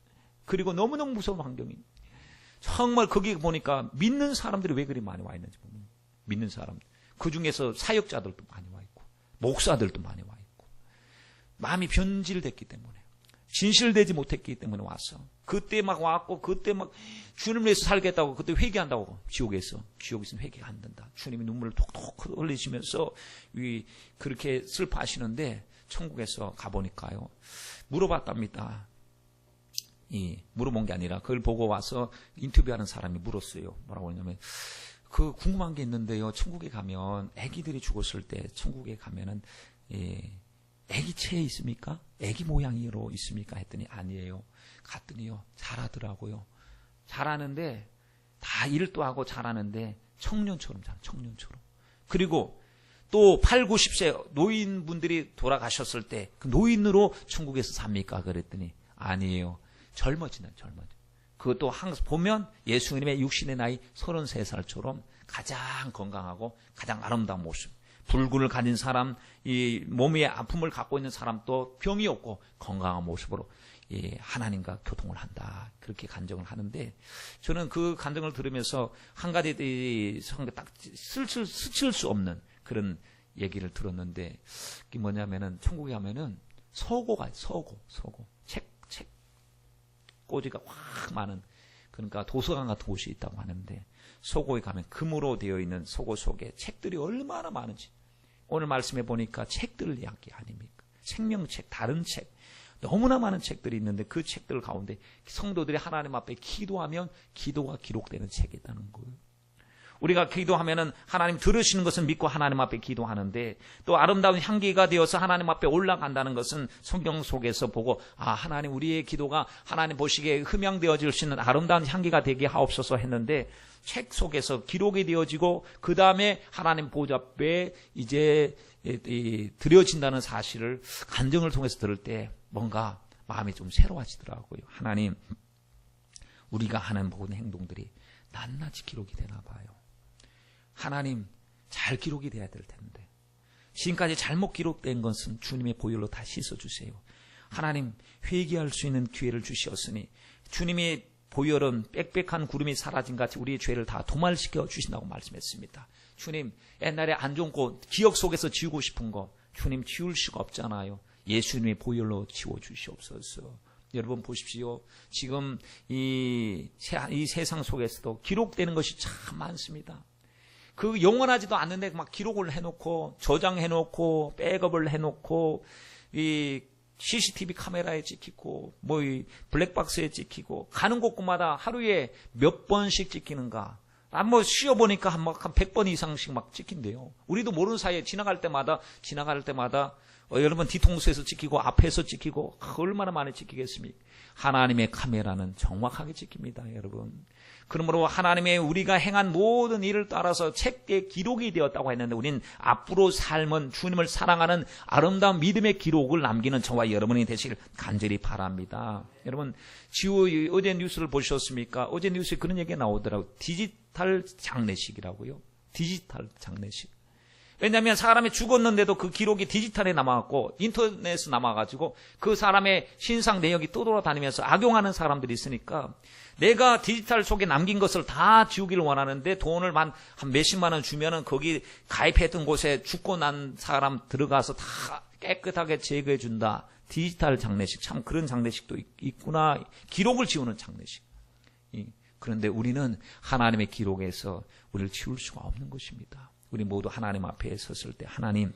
그리고 너무너무 무서운 환경이. 정말 거기 보니까 믿는 사람들이 왜 그리 많이 와 있는지 보면, 믿는 사람. 그 중에서 사역자들도 많이 와 있고, 목사들도 많이 와 있고, 마음이 변질됐기 때문에, 진실되지 못했기 때문에 왔어. 그때 막 왔고, 그때 막 주님을 위해서 살겠다고, 그때 회개한다고, 지옥에서 회개가 안 된다. 주님이 눈물을 톡톡 흘리시면서 그렇게 슬퍼하시는데, 천국에서 가보니까요, 물어봤답니다. 물어본 게 아니라 그걸 보고 와서 인터뷰하는 사람이 물었어요. 뭐라고 했냐면, 궁금한 게 있는데요. 천국에 가면 아기들이 죽었을 때 천국에 가면은 아기체에 있습니까? 아기 모양으로 있습니까? 했더니 아니에요. 갔더니요, 잘하더라고요. 잘하는데 다 일도 하고 잘하는데 청년처럼 잘해. 청년처럼. 그리고 또 8, 90세 노인분들이 돌아가셨을 때 그 노인으로 천국에서 삽니까? 그랬더니 아니에요. 젊어지는. 그것도 항상 보면 예수님의 육신의 나이 33살처럼 가장 건강하고 가장 아름다운 모습. 불군을 가진 사람, 이 몸의 아픔을 갖고 있는 사람도 병이 없고 건강한 모습으로 하나님과 교통을 한다. 그렇게 간증을 하는데, 저는 그 간증을 들으면서 한 가지 딱 스칠 수 없는 그런 얘기를 들었는데, 그게 뭐냐면은 천국에 가면은 서고가 서고. 책 꼬지가 확 많은, 그러니까 도서관 같은 곳이 있다고 하는데, 서고에 가면 금으로 되어 있는 서고 속에 책들이 얼마나 많은지, 오늘 말씀해 보니까 책들 이야기 아닙니까? 생명책, 다른 책, 너무나 많은 책들이 있는데 그 책들 가운데 성도들이 하나님 앞에 기도하면 기도가 기록되는 책이 있다는 거예요. 우리가 기도하면은 하나님 들으시는 것은 믿고 하나님 앞에 기도하는데, 또 아름다운 향기가 되어서 하나님 앞에 올라간다는 것은 성경 속에서 보고, 하나님 우리의 기도가 하나님 보시기에 흠양되어질 수 있는 아름다운 향기가 되게 하옵소서 했는데, 책 속에서 기록이 되어지고 그 다음에 하나님 보좌 앞에 이제 드려진다는 사실을 간증을 통해서 들을 때 뭔가 마음이 좀 새로워지더라고요. 하나님, 우리가 하는 모든 행동들이 낱낱이 기록이 되나 봐요. 하나님, 잘 기록이 돼야 될 텐데 지금까지 잘못 기록된 것은 주님의 보혈로 다 씻어주세요. 하나님, 회개할 수 있는 기회를 주시었으니 주님의 보혈은 빽빽한 구름이 사라진 같이 우리의 죄를 다 도말시켜 주신다고 말씀했습니다. 주님, 옛날에 안 좋은 것, 기억 속에서 지우고 싶은 거 주님 지울 수가 없잖아요. 예수님의 보혈로 지워주시옵소서. 여러분 보십시오. 지금 이 세상 속에서도 기록되는 것이 참 많습니다. 그 영원하지도 않는데 막 기록을 해놓고 저장해놓고 백업을 해놓고 이 CCTV 카메라에 찍히고 이 블랙박스에 찍히고 가는 곳마다 하루에 몇 번씩 찍히는가. 쉬어보니까 한 100번 이상씩 막 찍힌대요. 우리도 모르는 사이에 지나갈 때마다 여러분 뒤통수에서 찍히고 앞에서 찍히고 얼마나 많이 찍히겠습니까? 하나님의 카메라는 정확하게 찍힙니다, 여러분. 그러므로 하나님의 우리가 행한 모든 일을 따라서 책에 기록이 되었다고 했는데 우리는 앞으로 삶은 주님을 사랑하는 아름다운 믿음의 기록을 남기는 저와 여러분이 되시길 간절히 바랍니다. 여러분, 어제 뉴스를 보셨습니까? 어제 뉴스에 그런 얘기가 나오더라고요. 디지털 장례식이라고요. 디지털 장례식. 왜냐하면 사람이 죽었는데도 그 기록이 디지털에 남아갖고 인터넷에 남아가지고 그 사람의 신상 내역이 떠돌아다니면서 악용하는 사람들이 있으니까 내가 디지털 속에 남긴 것을 다 지우기를 원하는데 돈을 한 몇십만 원 주면은 거기 가입했던 곳에 죽고 난 사람 들어가서 다 깨끗하게 제거해 준다. 디지털 장례식, 참 그런 장례식도 있구나. 기록을 지우는 장례식. 그런데 우리는 하나님의 기록에서 우리를 지울 수가 없는 것입니다. 우리 모두 하나님 앞에 섰을 때 하나님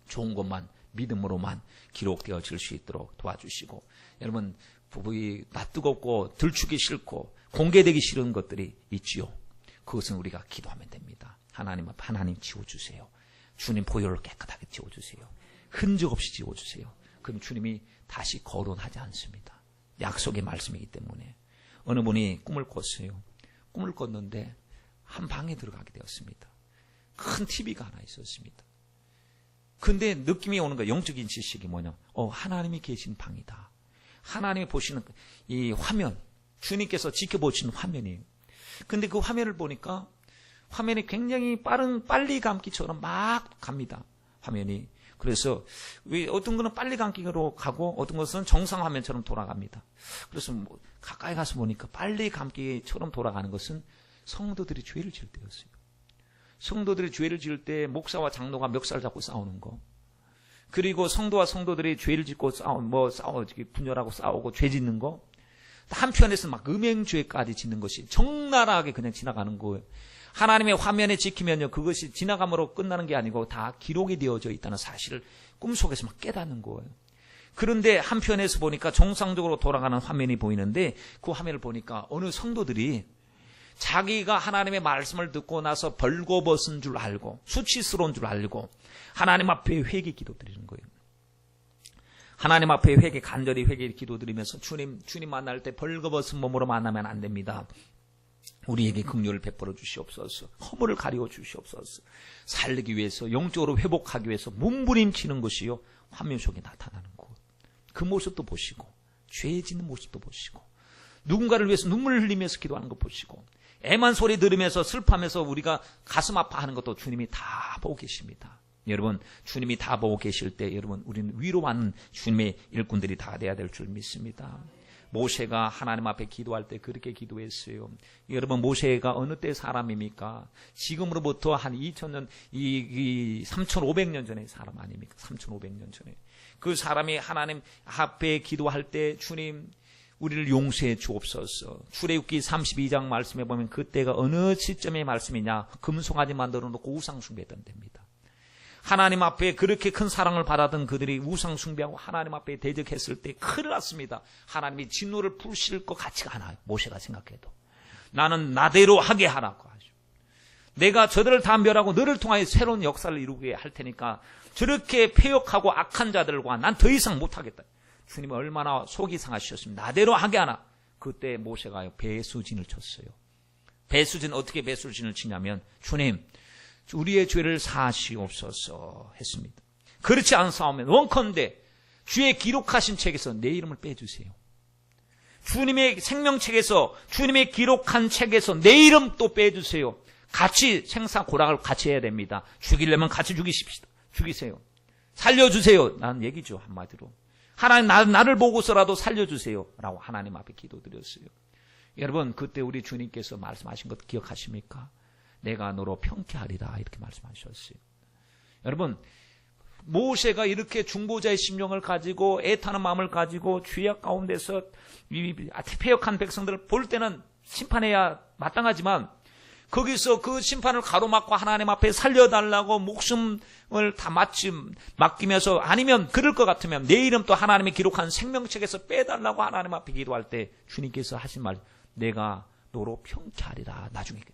좋은 것만 믿음으로만 기록되어질 수 있도록 도와주시고, 여러분 부부이 낯뜨겁고 들추기 싫고 공개되기 싫은 것들이 있지요. 그것은 우리가 기도하면 됩니다. 하나님 앞 하나님 지워주세요. 주님 보혈을 깨끗하게 지워주세요. 흔적 없이 지워주세요. 그럼 주님이 다시 거론하지 않습니다. 약속의 말씀이기 때문에. 어느 분이 꿈을 꿨어요. 꿈을 꿨는데 한 방에 들어가게 되었습니다. 큰 TV가 하나 있었습니다. 근데 느낌이 오는 거예요. 영적인 지식이 뭐냐. 하나님이 계신 방이다. 하나님이 보시는 이 화면, 주님께서 지켜보시는 화면이에요. 근데 그 화면을 보니까 화면이 굉장히 빨리 감기처럼 막 갑니다. 화면이. 그래서 어떤 거는 빨리 감기로 가고 어떤 것은 정상 화면처럼 돌아갑니다. 그래서 가까이 가서 보니까 빨리 감기처럼 돌아가는 것은 성도들이 죄를 지을 때였어요. 성도들이 죄를 지을 때 목사와 장로가 멱살 잡고 싸우는 거. 그리고 성도와 성도들이 죄를 짓고 분열하고 싸우고 죄 짓는 거. 한편에서는 막 음행죄까지 짓는 것이 적나라하게 그냥 지나가는 거예요. 하나님의 화면에 찍히면요, 그것이 지나감으로 끝나는 게 아니고 다 기록이 되어져 있다는 사실을 꿈속에서 막 깨닫는 거예요. 그런데 한편에서 보니까 정상적으로 돌아가는 화면이 보이는데 그 화면을 보니까 어느 성도들이 자기가 하나님의 말씀을 듣고 나서 벌거벗은 줄 알고 수치스러운 줄 알고 하나님 앞에 회개 기도 드리는 거예요. 하나님 앞에 간절히 회개 기도 드리면서 주님 만날 때 벌거벗은 몸으로 만나면 안 됩니다. 우리에게 긍휼을 베풀어 주시옵소서. 허물을 가리워 주시옵소서. 살기 위해서 영적으로 회복하기 위해서 몸부림치는 것이요 화면 속에 나타나는 것. 그 모습도 보시고 죄 짓는 모습도 보시고 누군가를 위해서 눈물을 흘리면서 기도하는 것 보시고 애만 소리 들으면서 슬퍼하면서 우리가 가슴 아파하는 것도 주님이 다 보고 계십니다. 여러분, 주님이 다 보고 계실 때 여러분 우리는 위로받는 주님의 일꾼들이 다 돼야 될 줄 믿습니다. 모세가 하나님 앞에 기도할 때 그렇게 기도했어요. 여러분, 모세가 어느 때 사람입니까? 지금으로부터 한 2000년, 3500년 전의 사람 아닙니까? 3500년 전에. 그 사람이 하나님 앞에 기도할 때 주님, 우리를 용서해 주옵소서. 출애굽기 32장 말씀에 보면 그때가 어느 시점의 말씀이냐? 금송아지 만들어 놓고 우상 숭배했던 때입니다. 하나님 앞에 그렇게 큰 사랑을 받았던 그들이 우상 숭배하고 하나님 앞에 대적했을 때 큰일 났습니다. 하나님이 진노를 푸실 것 같지가 않아요. 모세가 생각해도. 나는 나대로 하게 하라고 하죠. 내가 저들을 다 멸하고 너를 통하여 새로운 역사를 이루게 할 테니까 저렇게 패역하고 악한 자들과 난 더 이상 못하겠다. 주님은 얼마나 속이 상하셨습니다. 나대로 하게 하나. 그때 모세가 배수진을 쳤어요. 배수진, 어떻게 배수진을 치냐면 주님, 우리의 죄를 사하시옵소서 했습니다. 그렇지 않사오면 원컨대 주의 기록하신 책에서 내 이름을 빼주세요. 주님의 생명책에서, 주님의 기록한 책에서 내 이름 또 빼주세요. 같이 생사고락을 같이 해야 됩니다. 죽이려면 같이 죽이십시다. 죽이세요. 살려주세요. 라는 얘기죠, 한마디로. 하나님 나를 보고서라도 살려주세요 라고 하나님 앞에 기도드렸어요. 여러분, 그때 우리 주님께서 말씀하신 것 기억하십니까? 내가 너로 평쾌하리라 이렇게 말씀하셨어요. 여러분, 모세가 이렇게 중보자의 심령을 가지고 애타는 마음을 가지고 죄악 가운데서 패역한 백성들을 볼 때는 심판해야 마땅하지만 거기서 그 심판을 가로막고 하나님 앞에 살려달라고 목숨을 다 맡기면서 아니면 그럴 것 같으면 내 이름 또 하나님이 기록한 생명책에서 빼달라고 하나님 앞에 기도할 때 주님께서 하신 말, 내가 너로 평쾌하리라. 나중에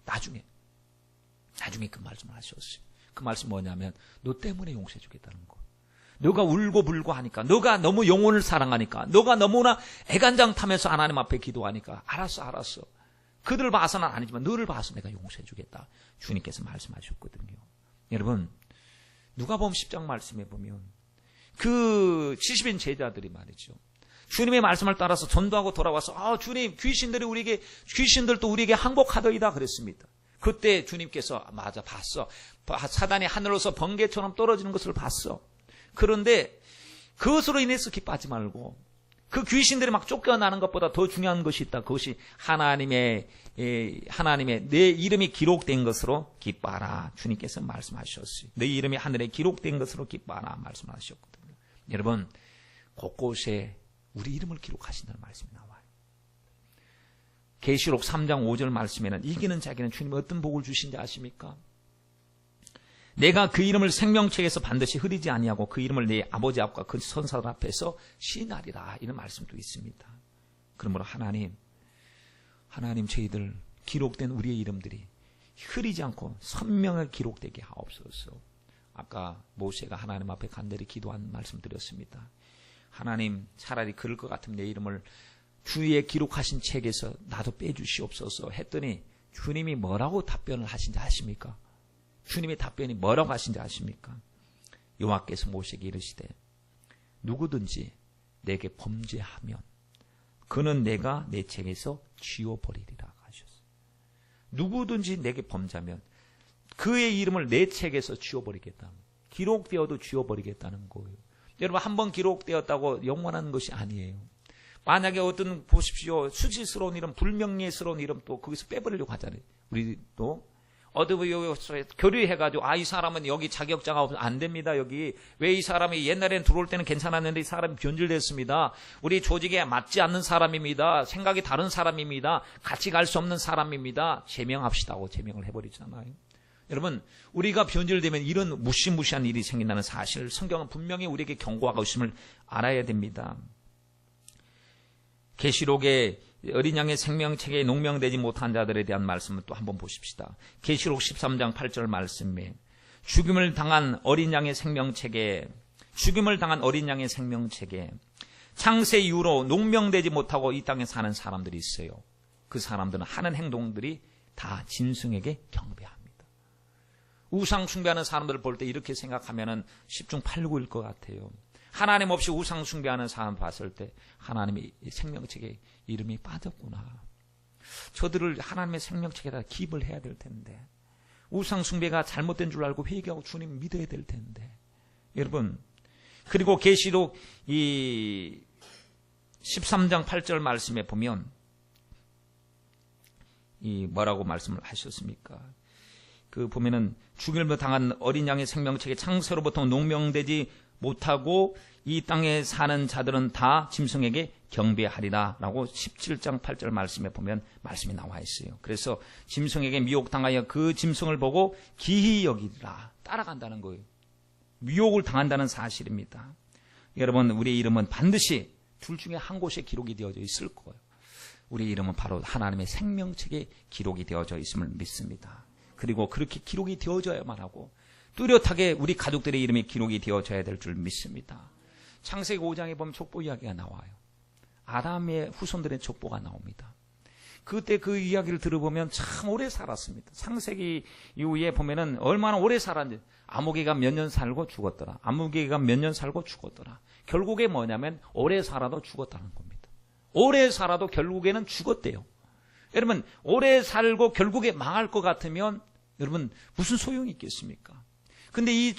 그 말씀을 하셨어요. 그 말씀 뭐냐면 너 때문에 용서해 주겠다는 거. 너가 울고 불고 하니까, 너가 너무 영혼을 사랑하니까, 너가 너무나 애간장 타면서 하나님 앞에 기도하니까 알았어. 그들을 봐서는 아니지만 너를 봐서 내가 용서해 주겠다. 주님께서 말씀하셨거든요. 여러분, 누가복음 10장 말씀해 보면 그 70인 제자들이 말이죠, 주님의 말씀을 따라서 전도하고 돌아와서 주님, 귀신들도 우리에게 항복하더이다 그랬습니다. 그때 주님께서 맞아, 봤어. 사단이 하늘로서 번개처럼 떨어지는 것을 봤어. 그런데 그것으로 인해서 기뻐하지 말고 그 귀신들이 막 쫓겨나는 것보다 더 중요한 것이 있다. 그것이 하나님의 내 이름이 기록된 것으로 기뻐하라. 주님께서 말씀하셨어요. 내 이름이 하늘에 기록된 것으로 기뻐하라 말씀하셨거든요. 여러분, 곳곳에 우리 이름을 기록하신다는 말씀이 나와요. 계시록 3장 5절 말씀에는 이기는 자에게는 주님이 어떤 복을 주신지 아십니까? 내가 그 이름을 생명책에서 반드시 흐리지 아니하고 그 이름을 내 아버지 앞과 그 선사들 앞에서 시인하리라. 이런 말씀도 있습니다. 그러므로 하나님 저희들 기록된 우리의 이름들이 흐리지 않고 선명하게 기록되게 하옵소서. 아까 모세가 하나님 앞에 간절히 기도한 말씀 드렸습니다. 하나님, 차라리 그럴 것 같으면 내 이름을 주위에 기록하신 책에서 나도 빼주시옵소서 했더니 주님이 뭐라고 답변을 하신지 아십니까? 주님의 답변이 뭐라고 하신지 아십니까? 여호와께서 모세에게 이르시되 누구든지 내게 범죄하면 그는 내가 내 책에서 지워버리리라 하셨어요. 누구든지 내게 범죄하면 그의 이름을 내 책에서 지워버리겠다. 기록되어도 지워버리겠다는 거예요. 여러분, 한번 기록되었다고 영원한 것이 아니에요. 만약에 어떤, 보십시오, 수치스러운 이름, 불명예스러운 이름 또 거기서 빼버리려고 하잖아요. 우리도 교류해가지고 이 사람은 여기 자격자가 없어서 안 됩니다. 여기 왜 이 사람이 옛날에는 들어올 때는 괜찮았는데 이 사람이 변질됐습니다. 우리 조직에 맞지 않는 사람입니다. 생각이 다른 사람입니다. 같이 갈 수 없는 사람입니다. 제명합시다고 제명을 해버리잖아요. 여러분, 우리가 변질되면 이런 무시무시한 일이 생긴다는 사실, 성경은 분명히 우리에게 경고하고 있음을 알아야 됩니다. 계시록에 어린 양의 생명책에 농명되지 못한 자들에 대한 말씀을 또 한번 보십시다. 계시록 13장 8절 말씀에 죽임을 당한 어린 양의 생명책에 창세 이후로 농명되지 못하고 이 땅에 사는 사람들이 있어요. 그 사람들은 하는 행동들이 다 짐승에게 경배합니다. 우상 숭배하는 사람들을 볼 때 이렇게 생각하면은 10중 8구일 것 같아요. 하나님 없이 우상 숭배하는 사람 봤을 때 하나님의 생명책에 이름이 빠졌구나. 저들을 하나님의 생명책에다 기입을 해야 될 텐데, 우상 숭배가 잘못된 줄 알고 회개하고 주님 믿어야 될 텐데. 여러분, 그리고 계시록 이 13장 8절 말씀에 보면 이 뭐라고 말씀을 하셨습니까? 그 보면은 죽임을 당한 어린 양의 생명책에 창세로부터 농명되지 못하고 이 땅에 사는 자들은 다 짐승에게 경배하리라 라고 17장 8절 말씀에 보면 말씀이 나와 있어요. 그래서 짐승에게 미혹당하여 그 짐승을 보고 기히 여기리라, 따라간다는 거예요. 미혹을 당한다는 사실입니다. 여러분, 우리의 이름은 반드시 둘 중에 한 곳에 기록이 되어져 있을 거예요. 우리의 이름은 바로 하나님의 생명책에 기록이 되어져 있음을 믿습니다. 그리고 그렇게 기록이 되어져야만 하고 뚜렷하게 우리 가족들의 이름이 기록이 되어져야 될 줄 믿습니다. 창세기 5장에 보면 족보 이야기가 나와요. 아담의 후손들의 족보가 나옵니다. 그때 그 이야기를 들어보면 참 오래 살았습니다. 창세기 이후에 보면은 얼마나 오래 살았는지, 아무개가 몇 년 살고 죽었더라. 아무개가 몇 년 살고 죽었더라. 결국에 뭐냐면 오래 살아도 죽었다는 겁니다. 오래 살아도 결국에는 죽었대요. 여러분, 오래 살고 결국에 망할 것 같으면 여러분 무슨 소용이 있겠습니까? 근데 이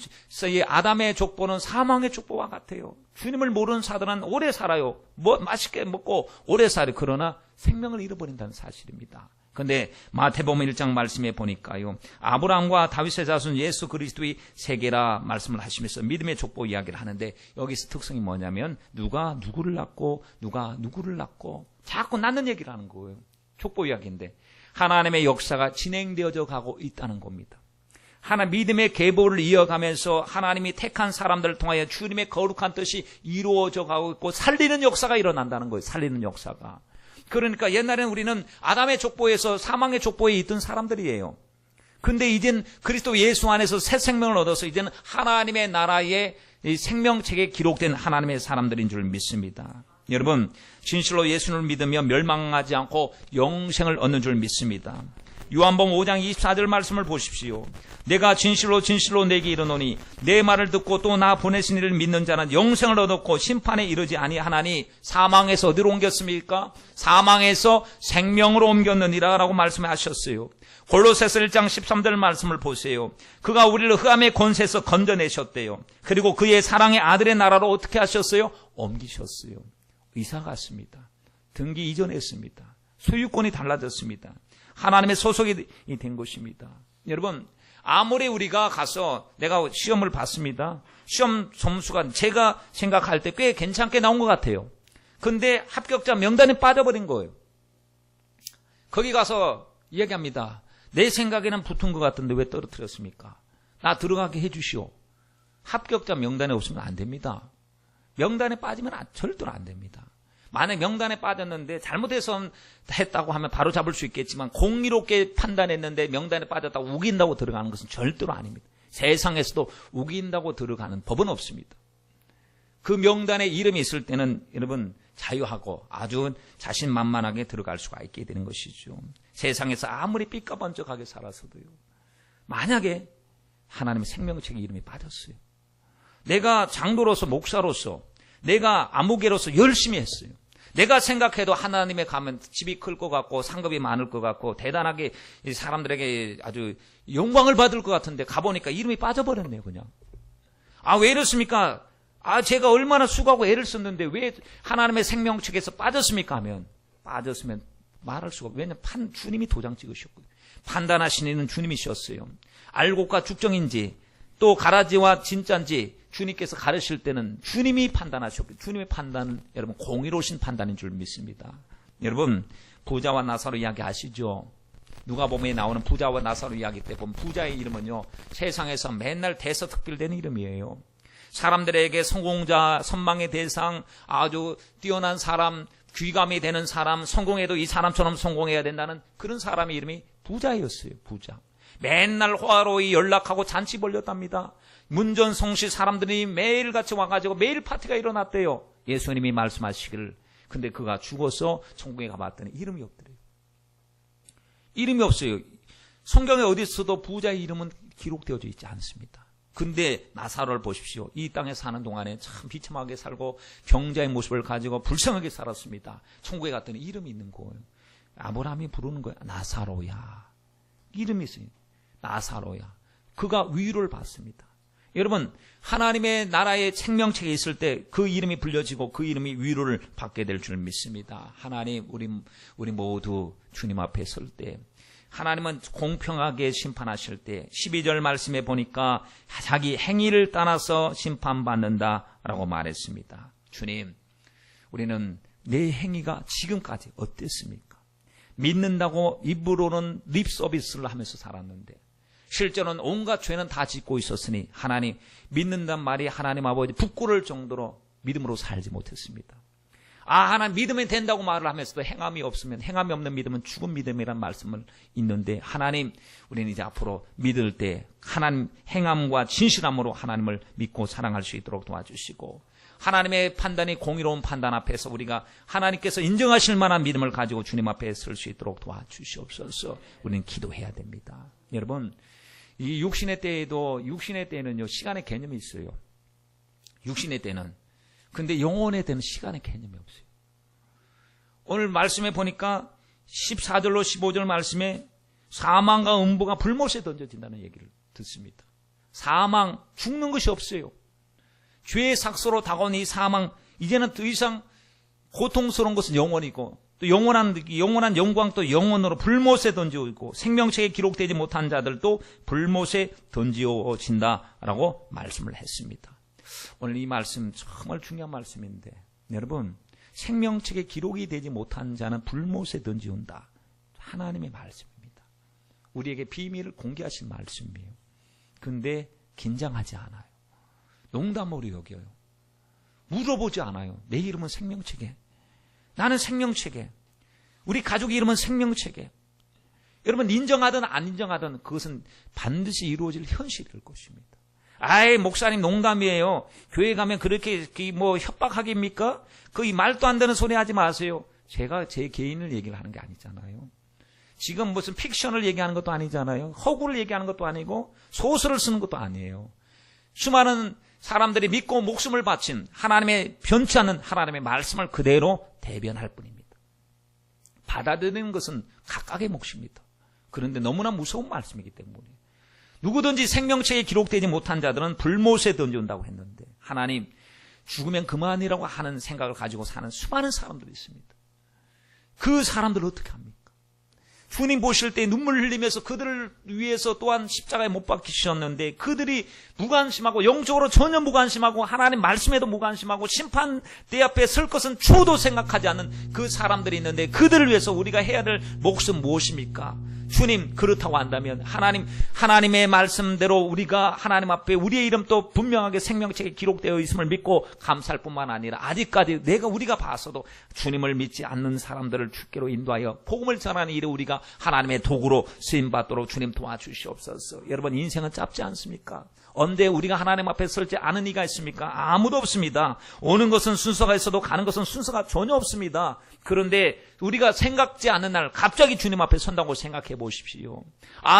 아담의 족보는 사망의 족보와 같아요. 주님을 모르는 사람은 오래 살아요. 맛있게 먹고 오래 살아요. 그러나 생명을 잃어버린다는 사실입니다. 그런데 마태복음 1장 말씀에 보니까요, 아브라함과 다윗의 자손 예수 그리스도의 세계라 말씀을 하시면서 믿음의 족보 이야기를 하는데, 여기서 특성이 뭐냐면 누가 누구를 낳고 누가 누구를 낳고 자꾸 낳는 얘기를 하는 거예요. 족보 이야기인데 하나님의 역사가 진행되어져 가고 있다는 겁니다. 믿음의 계보를 이어가면서 하나님이 택한 사람들을 통하여 주님의 거룩한 뜻이 이루어져 가고 있고 살리는 역사가 일어난다는 거예요. 살리는 역사가. 그러니까 옛날에는 우리는 아담의 족보에서 사망의 족보에 있던 사람들이에요. 근데 이젠 그리스도 예수 안에서 새 생명을 얻어서 이제는 하나님의 나라의 이 생명책에 기록된 하나님의 사람들인 줄 믿습니다. 여러분, 진실로 예수님을 믿으며 멸망하지 않고 영생을 얻는 줄 믿습니다. 요한복음 5장 24절 말씀을 보십시오. 내가 진실로 진실로 내게 이르노니 내 말을 듣고 또 나 보내신 이를 믿는 자는 영생을 얻었고 심판에 이르지 아니하나니 사망에서 어디로 옮겼습니까? 사망에서 생명으로 옮겼느니라 라고 말씀하셨어요. 골로새서 1장 13절 말씀을 보세요. 그가 우리를 흑암의 권세에서 건져내셨대요. 그리고 그의 사랑의 아들의 나라로 어떻게 하셨어요? 옮기셨어요. 이사 갔습니다. 등기 이전했습니다. 소유권이 달라졌습니다. 하나님의 소속이 된 것입니다. 여러분, 아무리 우리가 가서 내가 시험을 봤습니다. 시험 점수가 제가 생각할 때 꽤 괜찮게 나온 것 같아요. 근데 합격자 명단에 빠져버린 거예요. 거기 가서 이야기합니다. 내 생각에는 붙은 것 같은데 왜 떨어뜨렸습니까? 나 들어가게 해주시오. 합격자 명단에 없으면 안 됩니다. 명단에 빠지면 절대로 안 됩니다. 만약 명단에 빠졌는데 잘못해서 했다고 하면 바로 잡을 수 있겠지만 공의롭게 판단했는데 명단에 빠졌다고 우긴다고 들어가는 것은 절대로 아닙니다. 세상에서도 우긴다고 들어가는 법은 없습니다. 그 명단에 이름이 있을 때는 여러분 자유하고 아주 자신만만하게 들어갈 수가 있게 되는 것이죠. 세상에서 아무리 삐까번쩍하게 살아서도요. 만약에 하나님의 생명책에 이름이 빠졌어요. 내가 장로로서 목사로서 내가 아무개로서 열심히 했어요. 내가 생각해도 하나님에 가면 집이 클 것 같고 상급이 많을 것 같고 대단하게 사람들에게 아주 영광을 받을 것 같은데 가보니까 이름이 빠져버렸네요. 그냥. 왜 이렇습니까? 제가 얼마나 수고하고 애를 썼는데 왜 하나님의 생명책에서 빠졌습니까? 하면 빠졌으면 말할 수가 없어요. 왜냐하면 주님이 도장 찍으셨고요. 판단하시는 이는 주님이셨어요. 알곡과 죽정인지 또 가라지와 진짜인지 주님께서 가르칠 때는 주님이 판단하셨고 주님의 판단은 여러분 공의로우신 판단인 줄 믿습니다. 여러분 부자와 나사로 이야기 아시죠? 누가복음에 나오는 부자와 나사로 이야기 때 보면 부자의 이름은요 세상에서 맨날 대서특필되는 이름이에요. 사람들에게 성공자, 선망의 대상, 아주 뛰어난 사람, 귀감이 되는 사람, 성공해도 이 사람처럼 성공해야 된다는 그런 사람의 이름이 부자였어요. 부자. 맨날 호화로이 연락하고 잔치 벌렸답니다. 문전성시 사람들이 매일같이 와가지고 매일 파티가 일어났대요. 예수님이 말씀하시기를. 근데 그가 죽어서 천국에 가봤더니 이름이 없더래요. 이름이 없어요. 성경에 어디서도 부자의 이름은 기록되어져 있지 않습니다. 근데 나사로를 보십시오. 이 땅에 사는 동안에 참 비참하게 살고 병자의 모습을 가지고 불쌍하게 살았습니다. 천국에 갔더니 이름이 있는 거예요. 아브라함이 부르는 거예요. 나사로야. 이름이 있어요. 나사로야. 그가 위로를 받습니다. 여러분 하나님의 나라의 생명책에 있을 때 그 이름이 불려지고 그 이름이 위로를 받게 될 줄 믿습니다. 하나님 우리 모두 주님 앞에 설 때 하나님은 공평하게 심판하실 때 12절 말씀에 보니까 자기 행위를 따라서 심판받는다라고 말했습니다. 주님 우리는 내 행위가 지금까지 어땠습니까? 믿는다고 입으로는 립 서비스를 하면서 살았는데 실제로는 온갖 죄는 다 짓고 있었으니 하나님 믿는단 말이 하나님 아버지 부끄러울 정도로 믿음으로 살지 못했습니다. 하나님 믿으면 된다고 말을 하면서도 행함이 없으면 행함이 없는 믿음은 죽은 믿음이란 말씀을 있는데 하나님 우리는 이제 앞으로 믿을 때 하나님 행함과 진실함으로 하나님을 믿고 사랑할 수 있도록 도와주시고 하나님의 판단이 공의로운 판단 앞에서 우리가 하나님께서 인정하실 만한 믿음을 가지고 주님 앞에 설 수 있도록 도와주시옵소서. 우리는 기도해야 됩니다. 여러분 이 육신의 때에는요 시간의 개념이 있어요. 육신의 때는. 근데 영혼의 때는 시간의 개념이 없어요. 오늘 말씀에 보니까 14절로 15절 말씀에 사망과 음부가 불못에 던져진다는 얘기를 듣습니다. 사망, 죽는 것이 없어요. 죄의 삭소로 다가온 이 사망, 이제는 더 이상 고통스러운 것은 영원이고 또 영원한 영광 또 영원으로 불못에 던지고 생명책에 기록되지 못한 자들도 불못에 던지어진다라고 말씀을 했습니다. 오늘 이 말씀 정말 중요한 말씀인데 여러분 생명책에 기록이 되지 못한 자는 불못에 던지온다. 하나님의 말씀입니다. 우리에게 비밀을 공개하신 말씀이에요. 근데 긴장하지 않아요. 농담으로 여겨요. 물어보지 않아요. 내 이름은 생명책에. 나는 생명책에. 우리 가족 이름은 생명책에. 여러분 인정하든 안 인정하든 그것은 반드시 이루어질 현실일 것입니다. 아이, 목사님 농담이에요. 교회 가면 그렇게 뭐 협박하기입니까? 이 말도 안 되는 소리 하지 마세요. 제가 제 개인을 얘기를 하는 게 아니잖아요. 지금 무슨 픽션을 얘기하는 것도 아니잖아요. 허구를 얘기하는 것도 아니고 소설을 쓰는 것도 아니에요. 수많은 사람들이 믿고 목숨을 바친 하나님의 변치 않는 하나님의 말씀을 그대로 대변할 뿐입니다. 받아들이는 것은 각각의 몫입니다. 그런데 너무나 무서운 말씀이기 때문에 누구든지 생명책에 기록되지 못한 자들은 불못에 던져온다고 했는데 하나님 죽으면 그만이라고 하는 생각을 가지고 사는 수많은 사람들이 있습니다. 그 사람들을 어떻게 합니까? 주님 보실 때 눈물 흘리면서 그들을 위해서 또한 십자가에 못 박히셨는데 그들이 무관심하고 영적으로 전혀 무관심하고 하나님 말씀에도 무관심하고 심판대 앞에 설 것은 추호도 생각하지 않는 그 사람들이 있는데 그들을 위해서 우리가 해야 될 몫은 무엇입니까? 주님, 그렇다고 한다면 하나님의 말씀대로 우리가 하나님 앞에 우리의 이름도 분명하게 생명책에 기록되어 있음을 믿고 감사할 뿐만 아니라 아직까지 우리가 봐서도 주님을 믿지 않는 사람들을 주께로 인도하여 복음을 전하는 일에 우리가 하나님의 도구로 쓰임받도록 주님 도와주시옵소서. 여러분, 인생은 짧지 않습니까? 언제 우리가 하나님 앞에 설지 않은 이가 있습니까? 아무도 없습니다. 오는 것은 순서가 있어도 가는 것은 순서가 전혀 없습니다. 그런데 우리가 생각지 않는 날 갑자기 주님 앞에 선다고 생각해 보십시오.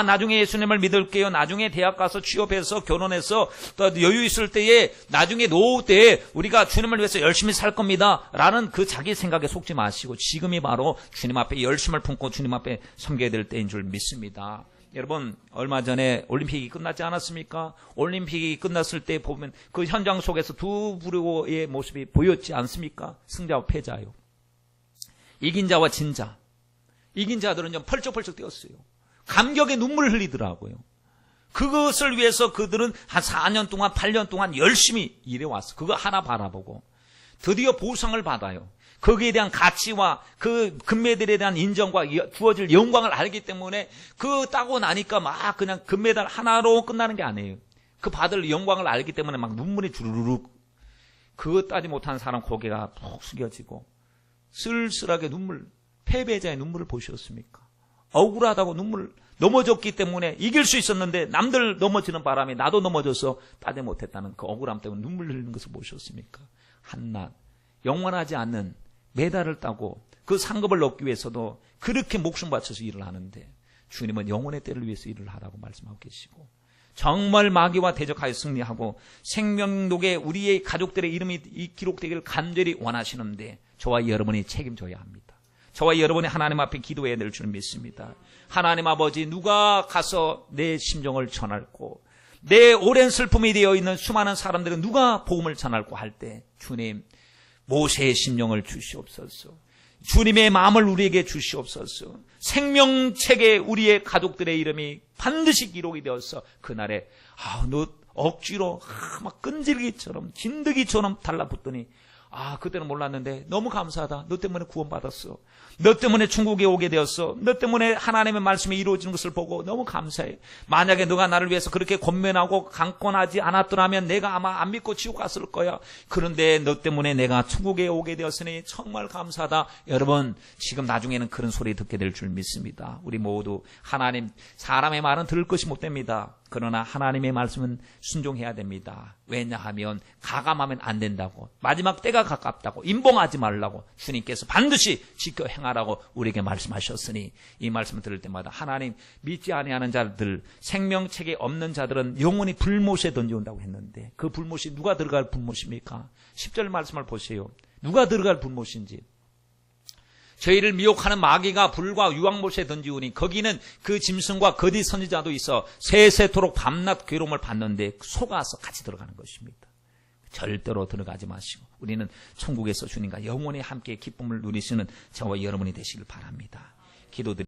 나중에 예수님을 믿을게요. 나중에 대학 가서 취업해서 결혼해서 또 여유 있을 때에 나중에 노후 때에 우리가 주님을 위해서 열심히 살 겁니다. 라는 그 자기 생각에 속지 마시고 지금이 바로 주님 앞에 열심을 품고 주님 앞에 섬겨야 될 때인 줄 믿습니다. 여러분, 얼마 전에 올림픽이 끝났지 않았습니까? 올림픽이 끝났을 때 보면 그 현장 속에서 두 부류의 모습이 보였지 않습니까? 승자와 패자요. 이긴 자와 진 자. 이긴 자들은 좀 펄쩍펄쩍 뛰었어요. 감격의 눈물을 흘리더라고요. 그것을 위해서 그들은 한 4년 동안 8년 동안 열심히 일해왔어. 그거 하나 바라보고 드디어 보상을 받아요. 거기에 대한 가치와 그 금메달에 대한 인정과 주어질 영광을 알기 때문에 그 따고 나니까 막 그냥 금메달 하나로 끝나는 게 아니에요. 그 받을 영광을 알기 때문에 막 눈물이 주르륵. 그거 따지 못한 사람 고개가 푹 숙여지고 쓸쓸하게 패배자의 눈물을 보셨습니까? 억울하다고 눈물 넘어졌기 때문에 이길 수 있었는데 남들 넘어지는 바람에 나도 넘어져서 따지 못했다는 그 억울함 때문에 눈물 흘리는 것을 보셨습니까? 한낱 영원하지 않는 메달을 따고 그 상급을 얻기 위해서도 그렇게 목숨 바쳐서 일을 하는데 주님은 영혼의 때를 위해서 일을 하라고 말씀하고 계시고 정말 마귀와 대적하여 승리하고 생명록에 우리의 가족들의 이름이 기록되기를 간절히 원하시는데 저와 여러분이 책임져야 합니다. 저와 여러분이 하나님 앞에 기도해야 될 줄 믿습니다. 하나님 아버지, 누가 가서 내 심정을 전할고 내 오랜 슬픔이 되어 있는 수많은 사람들은 누가 복음을 전할고 할 때 주님, 모세의 심령을 주시옵소서. 주님의 마음을 우리에게 주시옵소서. 생명책에 우리의 가족들의 이름이 반드시 기록이 되어서 그날에 너 억지로 막 끈질기처럼 진드기처럼 달라붙더니 그때는 몰랐는데 너무 감사하다. 너 때문에 구원받았어. 너 때문에 천국에 오게 되었어. 너 때문에 하나님의 말씀이 이루어지는 것을 보고 너무 감사해. 만약에 너가 나를 위해서 그렇게 권면하고 강권하지 않았더라면 내가 아마 안 믿고 지옥 갔을 거야. 그런데 너 때문에 내가 천국에 오게 되었으니 정말 감사하다. 여러분, 지금 나중에는 그런 소리 듣게 될 줄 믿습니다. 우리 모두 하나님, 사람의 말은 들을 것이 못 됩니다. 그러나 하나님의 말씀은 순종해야 됩니다. 왜냐하면 가감하면 안 된다고, 마지막 때가 가깝다고, 임봉하지 말라고 주님께서 반드시 지켜 행하라고 우리에게 말씀하셨으니 이 말씀을 들을 때마다 하나님, 믿지 아니하는 자들, 생명책에 없는 자들은 영원히 불못에 던져온다고 했는데 그 불못이 누가 들어갈 불못입니까? 10절 말씀을 보세요. 누가 들어갈 불못인지. 저희를 미혹하는 마귀가 불과 유황못에 던지우니 거기는 그 짐승과 거짓 선지자도 있어 세세토록 밤낮 괴로움을 받는데 속아서 같이 들어가는 것입니다. 절대로 들어가지 마시고 우리는 천국에서 주님과 영원히 함께 기쁨을 누리시는 저와 여러분이 되시길 바랍니다. 기도드립니다.